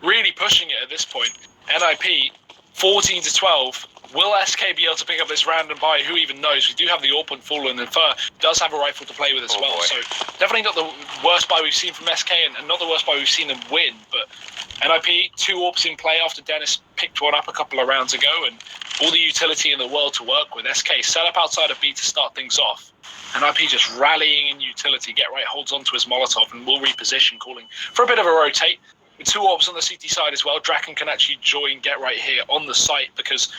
really pushing it at this point. NiP, 14 to 12. Will SK be able to pick up this random buy? Who even knows? We do have the AWP Fallen, and Fur does have a rifle to play with as well. Boy. So definitely not the worst buy we've seen from SK, and not the worst buy we've seen them win. But NiP, 2 AWPs in play after Dennis picked one up a couple of rounds ago, and all the utility in the world to work with. SK set up outside of B to start things off. NiP just rallying in utility. Get right holds onto his Molotov and will reposition, calling for a bit of a rotate. With 2 AWPs on the CT side as well, Draken can actually join Get Right here on the site, because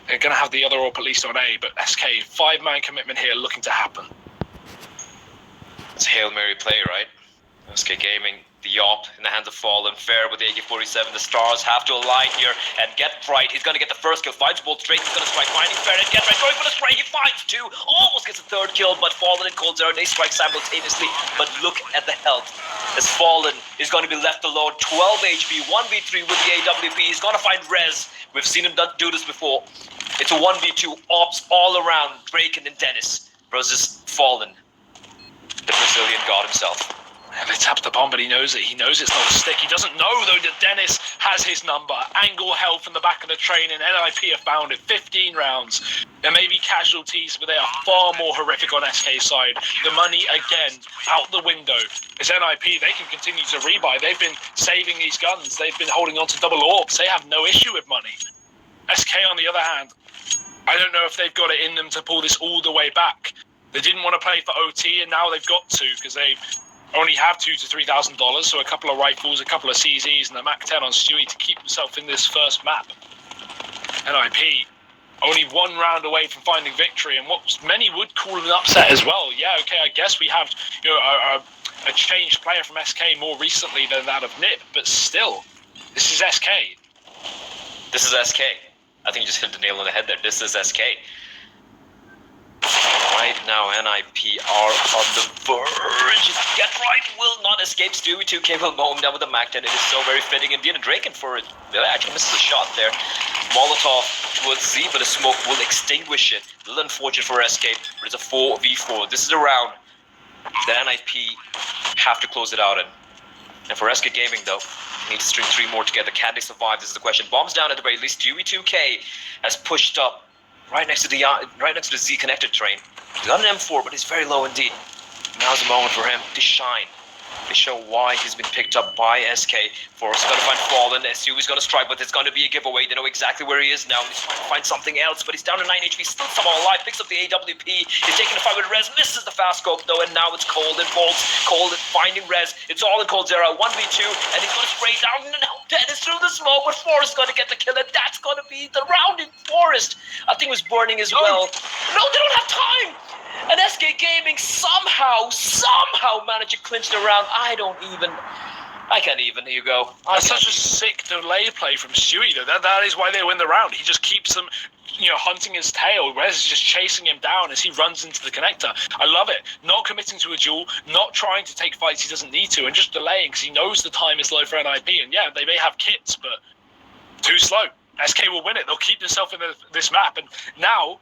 they're going to have the other AWP at least on A, but SK, 5-man commitment here looking to happen. It's Hail Mary play, right? SK Gaming, the AWP in the hands of Fallen, Fair with the AK-47. The stars have to align here, and Get Right, he's going to get the first kill. Finds boltz, Drake is going to strike, finding Fair, and Get Right going for the strike. He finds 2, almost gets a 3rd kill, but Fallen and coldzera, they strike simultaneously. But look at the health, as Fallen is going to be left alone. 12 HP, 1v3 with the AWP. He's going to find res. We've seen him do this before. It's a 1v2, AWPs all around, Drake and then Dennis versus Fallen, the Brazilian god himself. And they tap the bomb, but he knows it. He knows it's not a stick. He doesn't know, though, that Dennis has his number. Angle held from the back of the train, and NiP have found it. 15 rounds. There may be casualties, but they are far more horrific on SK's side. The money, again, out the window. As NiP, they can continue to rebuy. They've been saving these guns. They've been holding on to double AWPs. They have no issue with money. SK, on the other hand, I don't know if they've got it in them to pull this all the way back. They didn't want to play for OT, and now they've got to, because they only have $2,000 to $3,000, so a couple of rifles, a couple of CZs, and a MAC-10 on Stewie to keep himself in this first map. NiP, only 1 round away from finding victory, and what many would call an upset as well. Yeah, okay, I guess we have a changed player from SK more recently than that of NiP, but still, this is SK. This is SK. I think you just hit the nail on the head there. This is SK. Right now, NiP are on the verge. Get Right will not escape. Stewie2K will mow him down with the MAC-10. It is so very fitting. And Dina Draken for it. They actually misses a shot there. Molotov towards Z, but the smoke will extinguish it. A little unfortunate for Escape, but it's a 4v4. This is a round that NiP have to close it out in. And for SK Gaming, though, need to string 3 more together. Can they survive? This is the question. Bombs down at the very least. Stewie2K has pushed up right next to the Z connected train. He's got an M4, but he's very low indeed. Now's the moment for him to shine. They show why he's been picked up by SK. Forrest is going to find Fallen. SU is going to strike, but it's going to be a giveaway. They know exactly where he is now. He's trying to find something else, but he's down to 9 HP. Still somehow alive. Picks up the AWP. He's taking the fight with res. Misses the fast scope, though, and now it's Cold and boltz. Cold finding res. It's all in coldzera. 1v2, and he's going to spray down. And now Dennis through the smoke, but Forrest is going to get the kill, and that's going to be the round in Forrest. I think it was burning as well. No, they don't have time. And SK Gaming somehow managed to clinch the round. I can't even, Hugo. That's such a sick delay play from Stewie, though. That is why they win the round. He just keeps them, hunting his tail. Rez is just chasing him down as he runs into the connector. I love it. Not committing to a duel, not trying to take fights he doesn't need to, and just delaying because he knows the time is low for NiP. And yeah, they may have kits, but too slow. SK will win it. They'll keep themselves in this map. And now,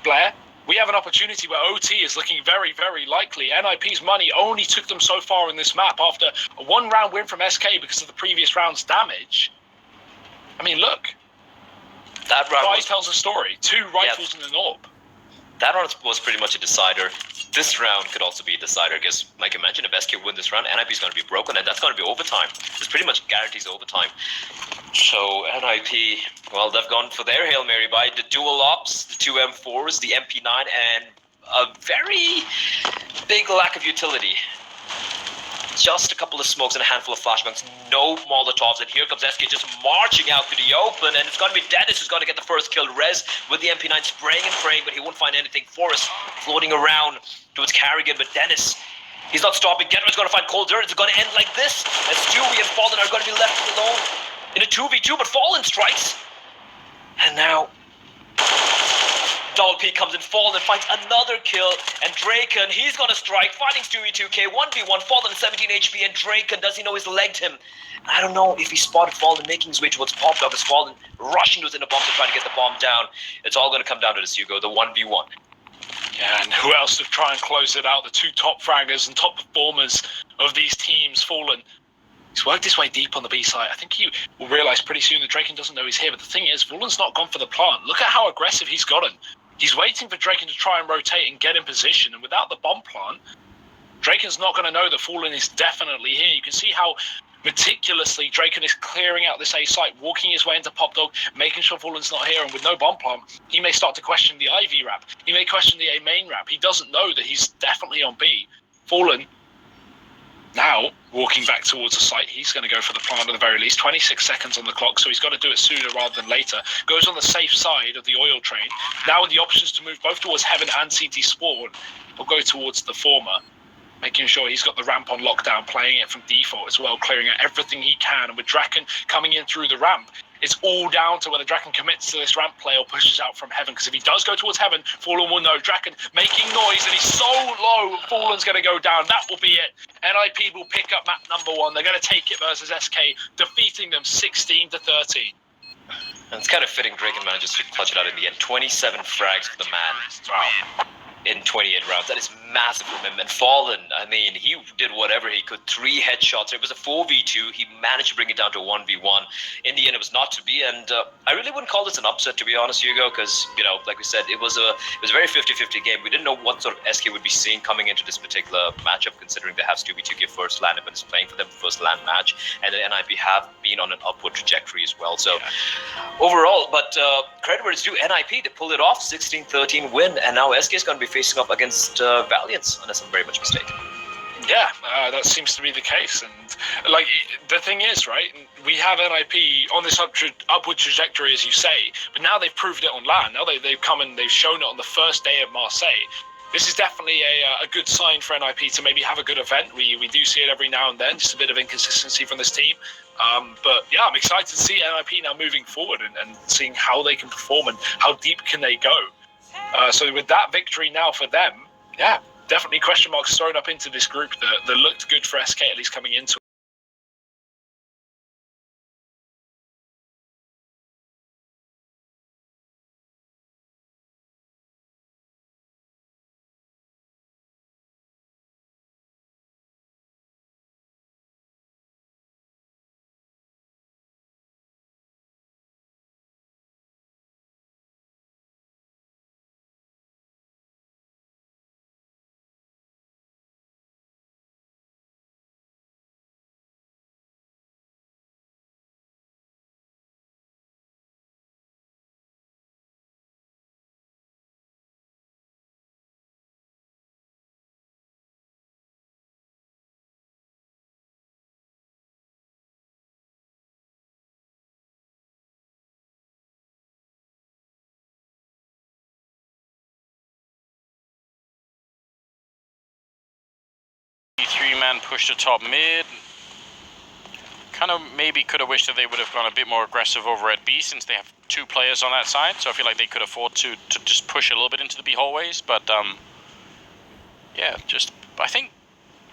Blair, we have an opportunity where OT is looking very, very likely. NiP's money only took them so far in this map after a 1-round win from SK because of the previous round's damage. I mean, look. That round tells a story. 2 rifles and an AWP. That round was pretty much a decider. This round could also be a decider because, like I mentioned, if SK win this round, NiP is going to be broken, and that's going to be overtime. This pretty much guarantees overtime. So NiP, well, they've gone for their Hail Mary by the dual ops, the 2 M4s, the MP9, and a very big lack of utility. Just a couple of smokes and a handful of flashbangs, no Molotovs, and here comes SK just marching out to the open, and it's going to be Dennis who's going to get the first kill. Rez with the MP9 spraying and praying, but he won't find anything. Forrest floating around towards Carrigan, but Dennis, he's not stopping. Getter's going to find coldzera. It's going to end like this, as Stewie and Fallen are going to be left alone in a 2v2, but Fallen strikes. And now Double P comes in, Fallen finds another kill, and Draken, he's gonna strike, finding Stewie 2k, 1v1, Fallen at 17 HP, and Draken, does he know he's legged him? I don't know if he spotted Fallen making his way towards popped up as Fallen rushing to his inner bomb to try to get the bomb down. It's all gonna come down to this, Hugo, the 1v1. Yeah, and who else to try and close it out? The 2 top fraggers and top performers of these teams, Fallen. He's worked his way deep on the B side. I think he will realise pretty soon that Draken doesn't know he's here, but the thing is, Fallen's not gone for the plant. Look at how aggressive he's gotten. He's waiting for Draken to try and rotate and get in position, and without the bomb plant, Draken's not going to know that Fallen is definitely here. You can see how meticulously Draken is clearing out this A site, walking his way into Pop Dog, making sure Fallen's not here, and with no bomb plant, he may start to question the Ivy wrap. He may question the A main wrap. He doesn't know that he's definitely on B. Fallen, now walking back towards the site, he's going to go for the plant at the very least. 26 seconds on the clock, so he's got to do it sooner rather than later. Goes on the safe side of the oil train. Now with the options to move both towards Heaven and CT Spawn, he'll go towards the former, making sure he's got the ramp on lockdown, playing it from default as well, clearing out everything he can. And with Draken coming in through the ramp, it's all down to whether Draken commits to this ramp play or pushes out from Heaven. Because if he does go towards Heaven, Fallen will know. Draken making noise, and he's so low, Fallen's going to go down. That will be it. NiP will pick up map number 1. They're going to take it versus SK, defeating them 16-13. And it's kind of fitting Draken manages to clutch it out in the end. 27 frags for the man. Wow. In 28 rounds. That is massive from him. And Fallen, I mean, he did whatever he could. 3 headshots. It was a 4v2. He managed to bring it down to a 1v1. In the end, it was not to be. And I really wouldn't call this an upset, to be honest, Hugo, because, you know, like we said, it was a very 50-50 game. We didn't know what sort of SK would be seeing coming into this particular matchup, considering they have Stewie 2k first LAN, but is playing for them first LAN match. And the NiP have been on an upward trajectory as well. So overall, but credit where it's due, NiP, they pulled it off, 16-13 win. And now SK is going to be facing up against Valiance, unless I'm very much mistaken. Yeah, that seems to be the case. And like the thing is, right, we have NiP on this upward trajectory, as you say, but now they've proved it on LAN. Now they've come and they've shown it on the first day of Marseille. This is definitely a good sign for NiP to maybe have a good event. We do see it every now and then, just a bit of inconsistency from this team. But yeah, I'm excited to see NiP now moving forward and seeing how they can perform and how deep can they go. So with that victory now for them, yeah, definitely question marks thrown up into this group that looked good for SK, at least coming into it. Three-man push to top mid. Kind of maybe could have wished that they would have gone a bit more aggressive over at B, since they have 2 players on that side. So I feel like they could afford to just push a little bit into the B hallways. But yeah, I think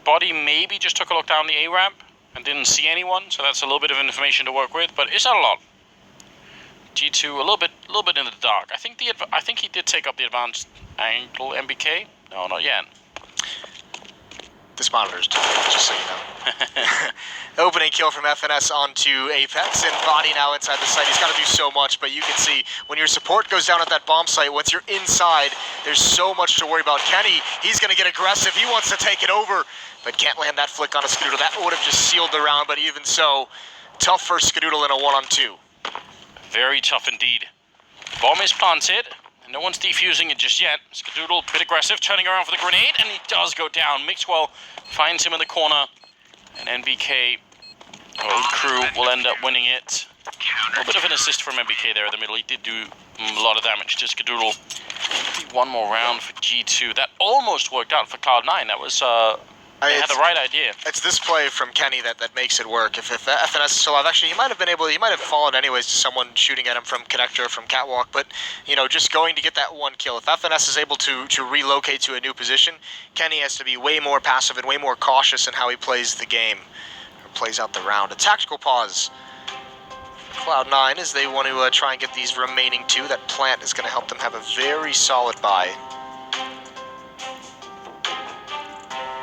Body maybe just took a look down the A ramp and didn't see anyone. So that's a little bit of information to work with, but it's not a lot. G2 a little bit in the dark. I think he did take up the advanced angle, MBK? No, not yet. This monitor's delayed, just so you know. Opening kill from FNS onto Apex, and Body now inside the site. He's got to do so much, but you can see when your support goes down at that bomb site, once you're inside, there's so much to worry about. Kenny, he's going to get aggressive. He wants to take it over, but can't land that flick on a Skadoodle. That would have just sealed the round, but even so, tough for Skadoodle in a 1-on-2. Very tough indeed. Bomb is planted. No one's defusing it just yet. Skadoodle, bit aggressive, turning around for the grenade, and he does go down. Mixwell finds him in the corner, and NBK, old crew, will end up winning it. A little bit of an assist from NBK there in the middle. He did do a lot of damage to Skadoodle. Maybe one more round for G2. That almost worked out for Cloud9. That was, they had the right idea. It's this play from Kenny that makes it work. If FNS is still alive, actually, he might have fallen anyways to someone shooting at him from Connector, from Catwalk, but, you know, just going to get that one kill. If FNS is able to relocate to a new position, Kenny has to be way more passive and way more cautious in how he plays the game, or plays out the round. A tactical pause for Cloud9 as they want to try and get these remaining 2. That plant is going to help them have a very solid buy.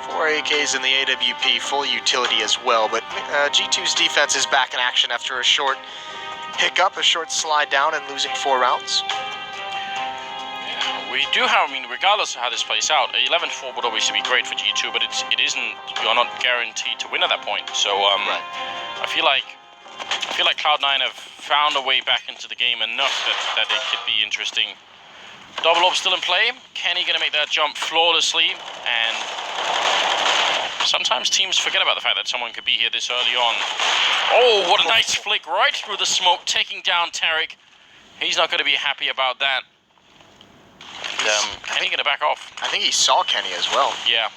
4 AKs in the AWP, full utility as well, but G2's defense is back in action after a short hiccup, a short slide down, and losing 4 rounds. Yeah, we do have, I mean, regardless of how this plays out, 11-4 would obviously be great for G2, but it isn't, you're not guaranteed to win at that point, so Right. I feel like Cloud9 have found a way back into the game enough that it could be interesting. Double up still in play. Kenny gonna make that jump flawlessly, and sometimes teams forget about the fact that someone could be here this early on. Oh, what a nice flick right through the smoke, taking down Tarek. He's not gonna be happy about that. And, Kenny gonna back off. I think he saw Kenny as well. Yeah.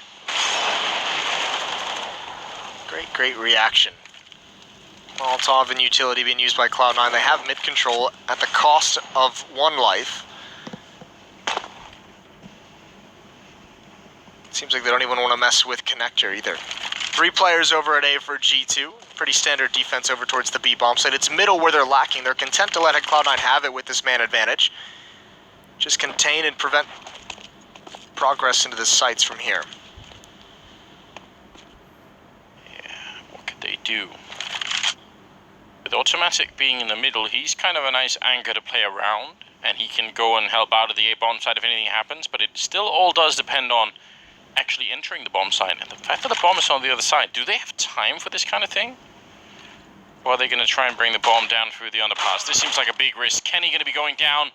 Great reaction. Molotov and utility being used by Cloud9. They have mid control at the cost of 1 life. Seems like they don't even want to mess with Connector either. 3 players over at A for G2. Pretty standard defense over towards the B bomb site. It's middle where they're lacking. They're content to let Cloud9 have it with this man advantage. Just contain and prevent progress into the sites from here. Yeah, what could they do? With Automatic being in the middle, he's kind of a nice anchor to play around, and he can go and help out at the A bomb site if anything happens, but it still all does depend on actually entering the bomb site, and the fact that the bomb is on the other side. Do they have time for this kind of thing? Or are they going to try and bring the bomb down through the underpass? This seems like a big risk. Kenny going to be going down.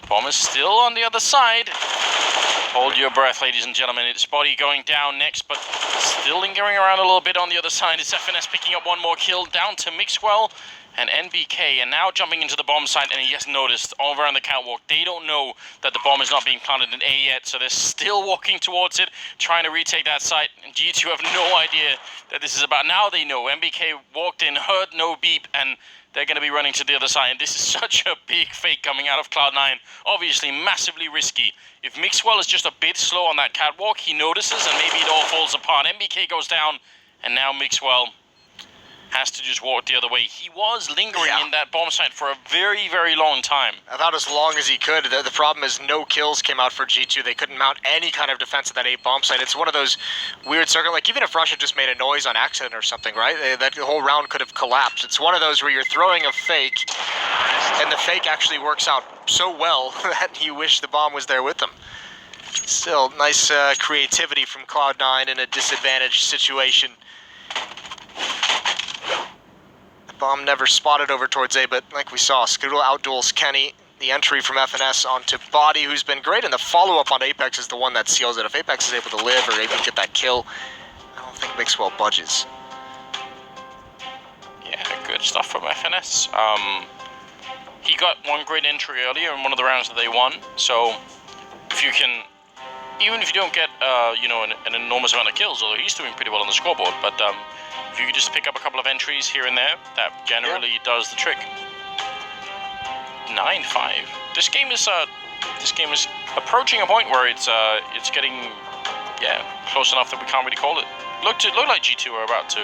Bomb is still on the other side. Hold your breath, ladies and gentlemen. It's Body going down next, but still lingering around a little bit on the other side. It's FNS picking up one more kill, down to Mixwell and NBK, and now jumping into the bomb site, and he has noticed over on the catwalk. They don't know that the bomb is not being planted in A yet, so they're still walking towards it, trying to retake that site. And G2 have no idea that this is about. Now they know. NBK walked in, heard no beep, and they're going to be running to the other side. And this is such a big fake coming out of Cloud9. Obviously, massively risky. If Mixwell is just a bit slow on that catwalk, he notices, and maybe it all falls apart. NBK goes down, and now Mixwell has to just walk the other way. He was lingering in that bomb site for a very, very long time. About as long as he could. The problem is no kills came out for G2. They couldn't mount any kind of defense at that A bomb site. It's one of those weird circuit, like even if Russia just made a noise on accident or something, right? That whole round could have collapsed. It's one of those where you're throwing a fake, and the fake actually works out so well that you wish the bomb was there with them. Still, nice creativity from Cloud9 in a disadvantaged situation. Bomb never spotted over towards A, but like we saw, Skadoodle outduels Kenny. The entry from FNS onto Body, who's been great, and the follow-up on Apex is the one that seals it. If Apex is able to live or able to get that kill, I don't think Mixwell budges. Yeah, good stuff from FNS. He got one great entry earlier in one of the rounds that they won, so if you can, even if you don't get, you know, an enormous amount of kills, although he's doing pretty well on the scoreboard, but if you could just pick up a couple of entries here and there, that generally does the trick. 9-5. This game is approaching a point where it's getting close enough that we can't really call it. Looked like G2 were about to.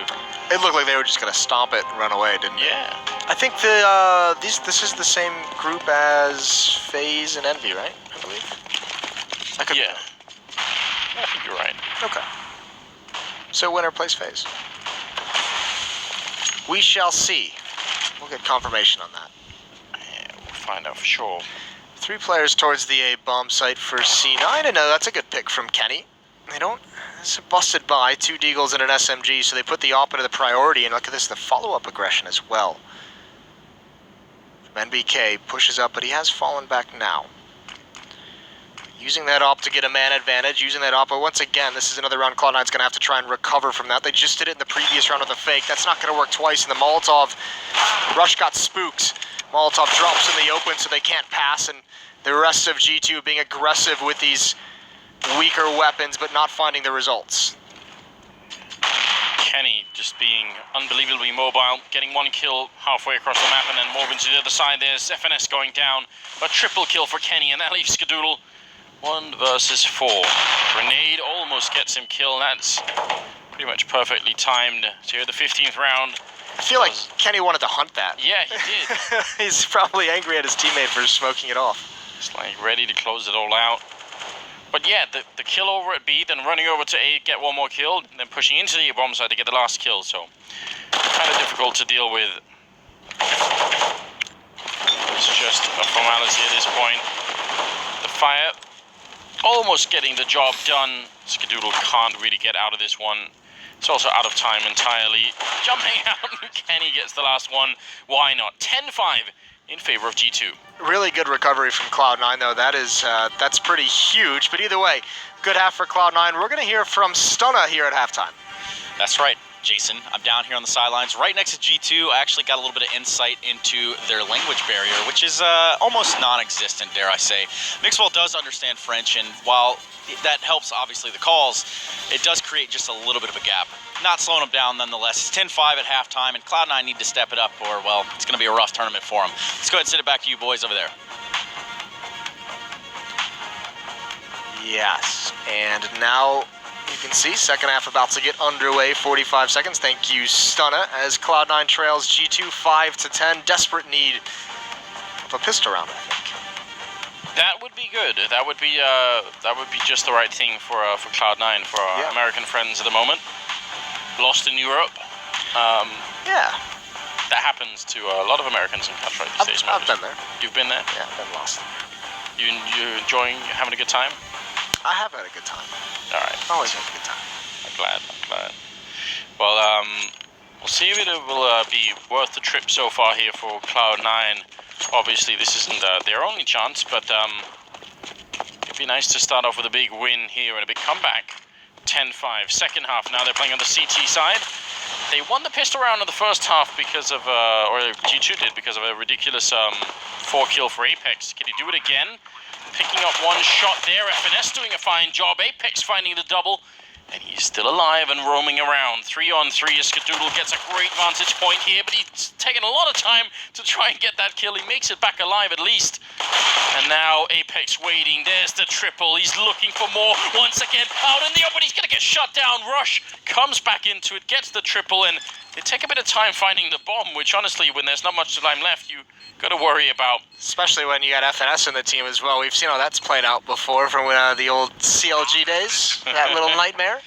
It looked like they were just gonna stomp it and run away, didn't it? Yeah. I think this is the same group as FaZe and Envy, right? I believe. I could be Yeah. wrong. I think you're right. Okay. So winner plays phase. We shall see. We'll get confirmation on that. Yeah, we'll find out for sure. 3 players towards the A bomb site for C9, and that's a good pick from Kenny. They don't... It's busted by 2 Deagles and an SMG, so they put the op into the priority, and look at this, the follow-up aggression as well. NBK pushes up, but he has fallen back now. Using that op to get a man advantage, using that op, but once again, this is another round Cloud9's going to have to try and recover from that. They just did it in the previous round with a fake. That's not going to work twice, and the Molotov rush got spooked. Molotov drops in the open so they can't pass, and the rest of G2 being aggressive with these weaker weapons, but not finding the results. Kenny just being unbelievably mobile, getting 1 kill halfway across the map, and then moving to the other side. There's FNS going down. A triple kill for Kenny, and that leaves Skadoodle 1 versus 4. Grenade almost gets him killed. That's pretty much perfectly timed. So here, the 15th round. I feel like Kenny wanted to hunt that. Yeah, he did. He's probably angry at his teammate for smoking it off. It's like ready to close it all out. But yeah, the kill over at B, then running over to A, get 1 more kill, and then pushing into the bomb site to get the last kill. So kind of difficult to deal with. It's just a formality at this point. The fire almost getting the job done. Skadoodle can't really get out of this one. It's also out of time entirely. Jumping out, Kenny gets the last one. Why not? 10-5 in favor of G2. Really good recovery from Cloud9, though. That's pretty huge. But either way, good half for Cloud9. We're going to hear from Stunna here at halftime. That's right, Jason. I'm down here on the sidelines, right next to G2. I actually got a little bit of insight into their language barrier, which is almost non-existent, dare I say. Mixwell does understand French, and while that helps, obviously, the calls, it does create just a little bit of a gap. Not slowing them down, nonetheless. It's 10-5 at halftime, and Cloud9 need to step it up, or, well, it's going to be a rough tournament for them. Let's go ahead and send it back to you boys over there. Yes, and now you can see second half about to get underway. 45 seconds. Thank you, Stunna, as Cloud9 trails G2 5-10. Desperate need of a pistol round, I think. That would be good. That would be just the right thing for Cloud9, for our American friends at the moment. Lost in Europe. Yeah. That happens to a lot of Americans in Counter-Strike these days. I've been there. You've been there? Yeah, I've been lost. You enjoying having a good time? I have had a good time. All right. Always had a good time. I'm glad. Well, we'll see if it will be worth the trip so far here for Cloud9. Obviously, this isn't their only chance, but it'd be nice to start off with a big win here and a big comeback. 10-5. Second half, now they're playing on the CT side. They won the pistol round in the first half because of, or G2 did, because of a ridiculous 4-kill for Apex. Can he do it again? Picking up 1 shot there. FNS doing a fine job. Apex finding the double. And he's still alive and roaming around. 3-on-3 as Skadoodle gets a great vantage point here, but he's taken a lot of time to try and get that kill. He makes it back alive at least. And now Apex waiting. There's the triple. He's looking for more. Once again, out in the open. He's going to get shut down. Rush comes back into it, gets the triple, and they take a bit of time finding the bomb, which honestly, when there's not much time left, you got to worry about. Especially when you got FNS in the team as well. We've seen how that's played out before from the old CLG days. That little nightmare.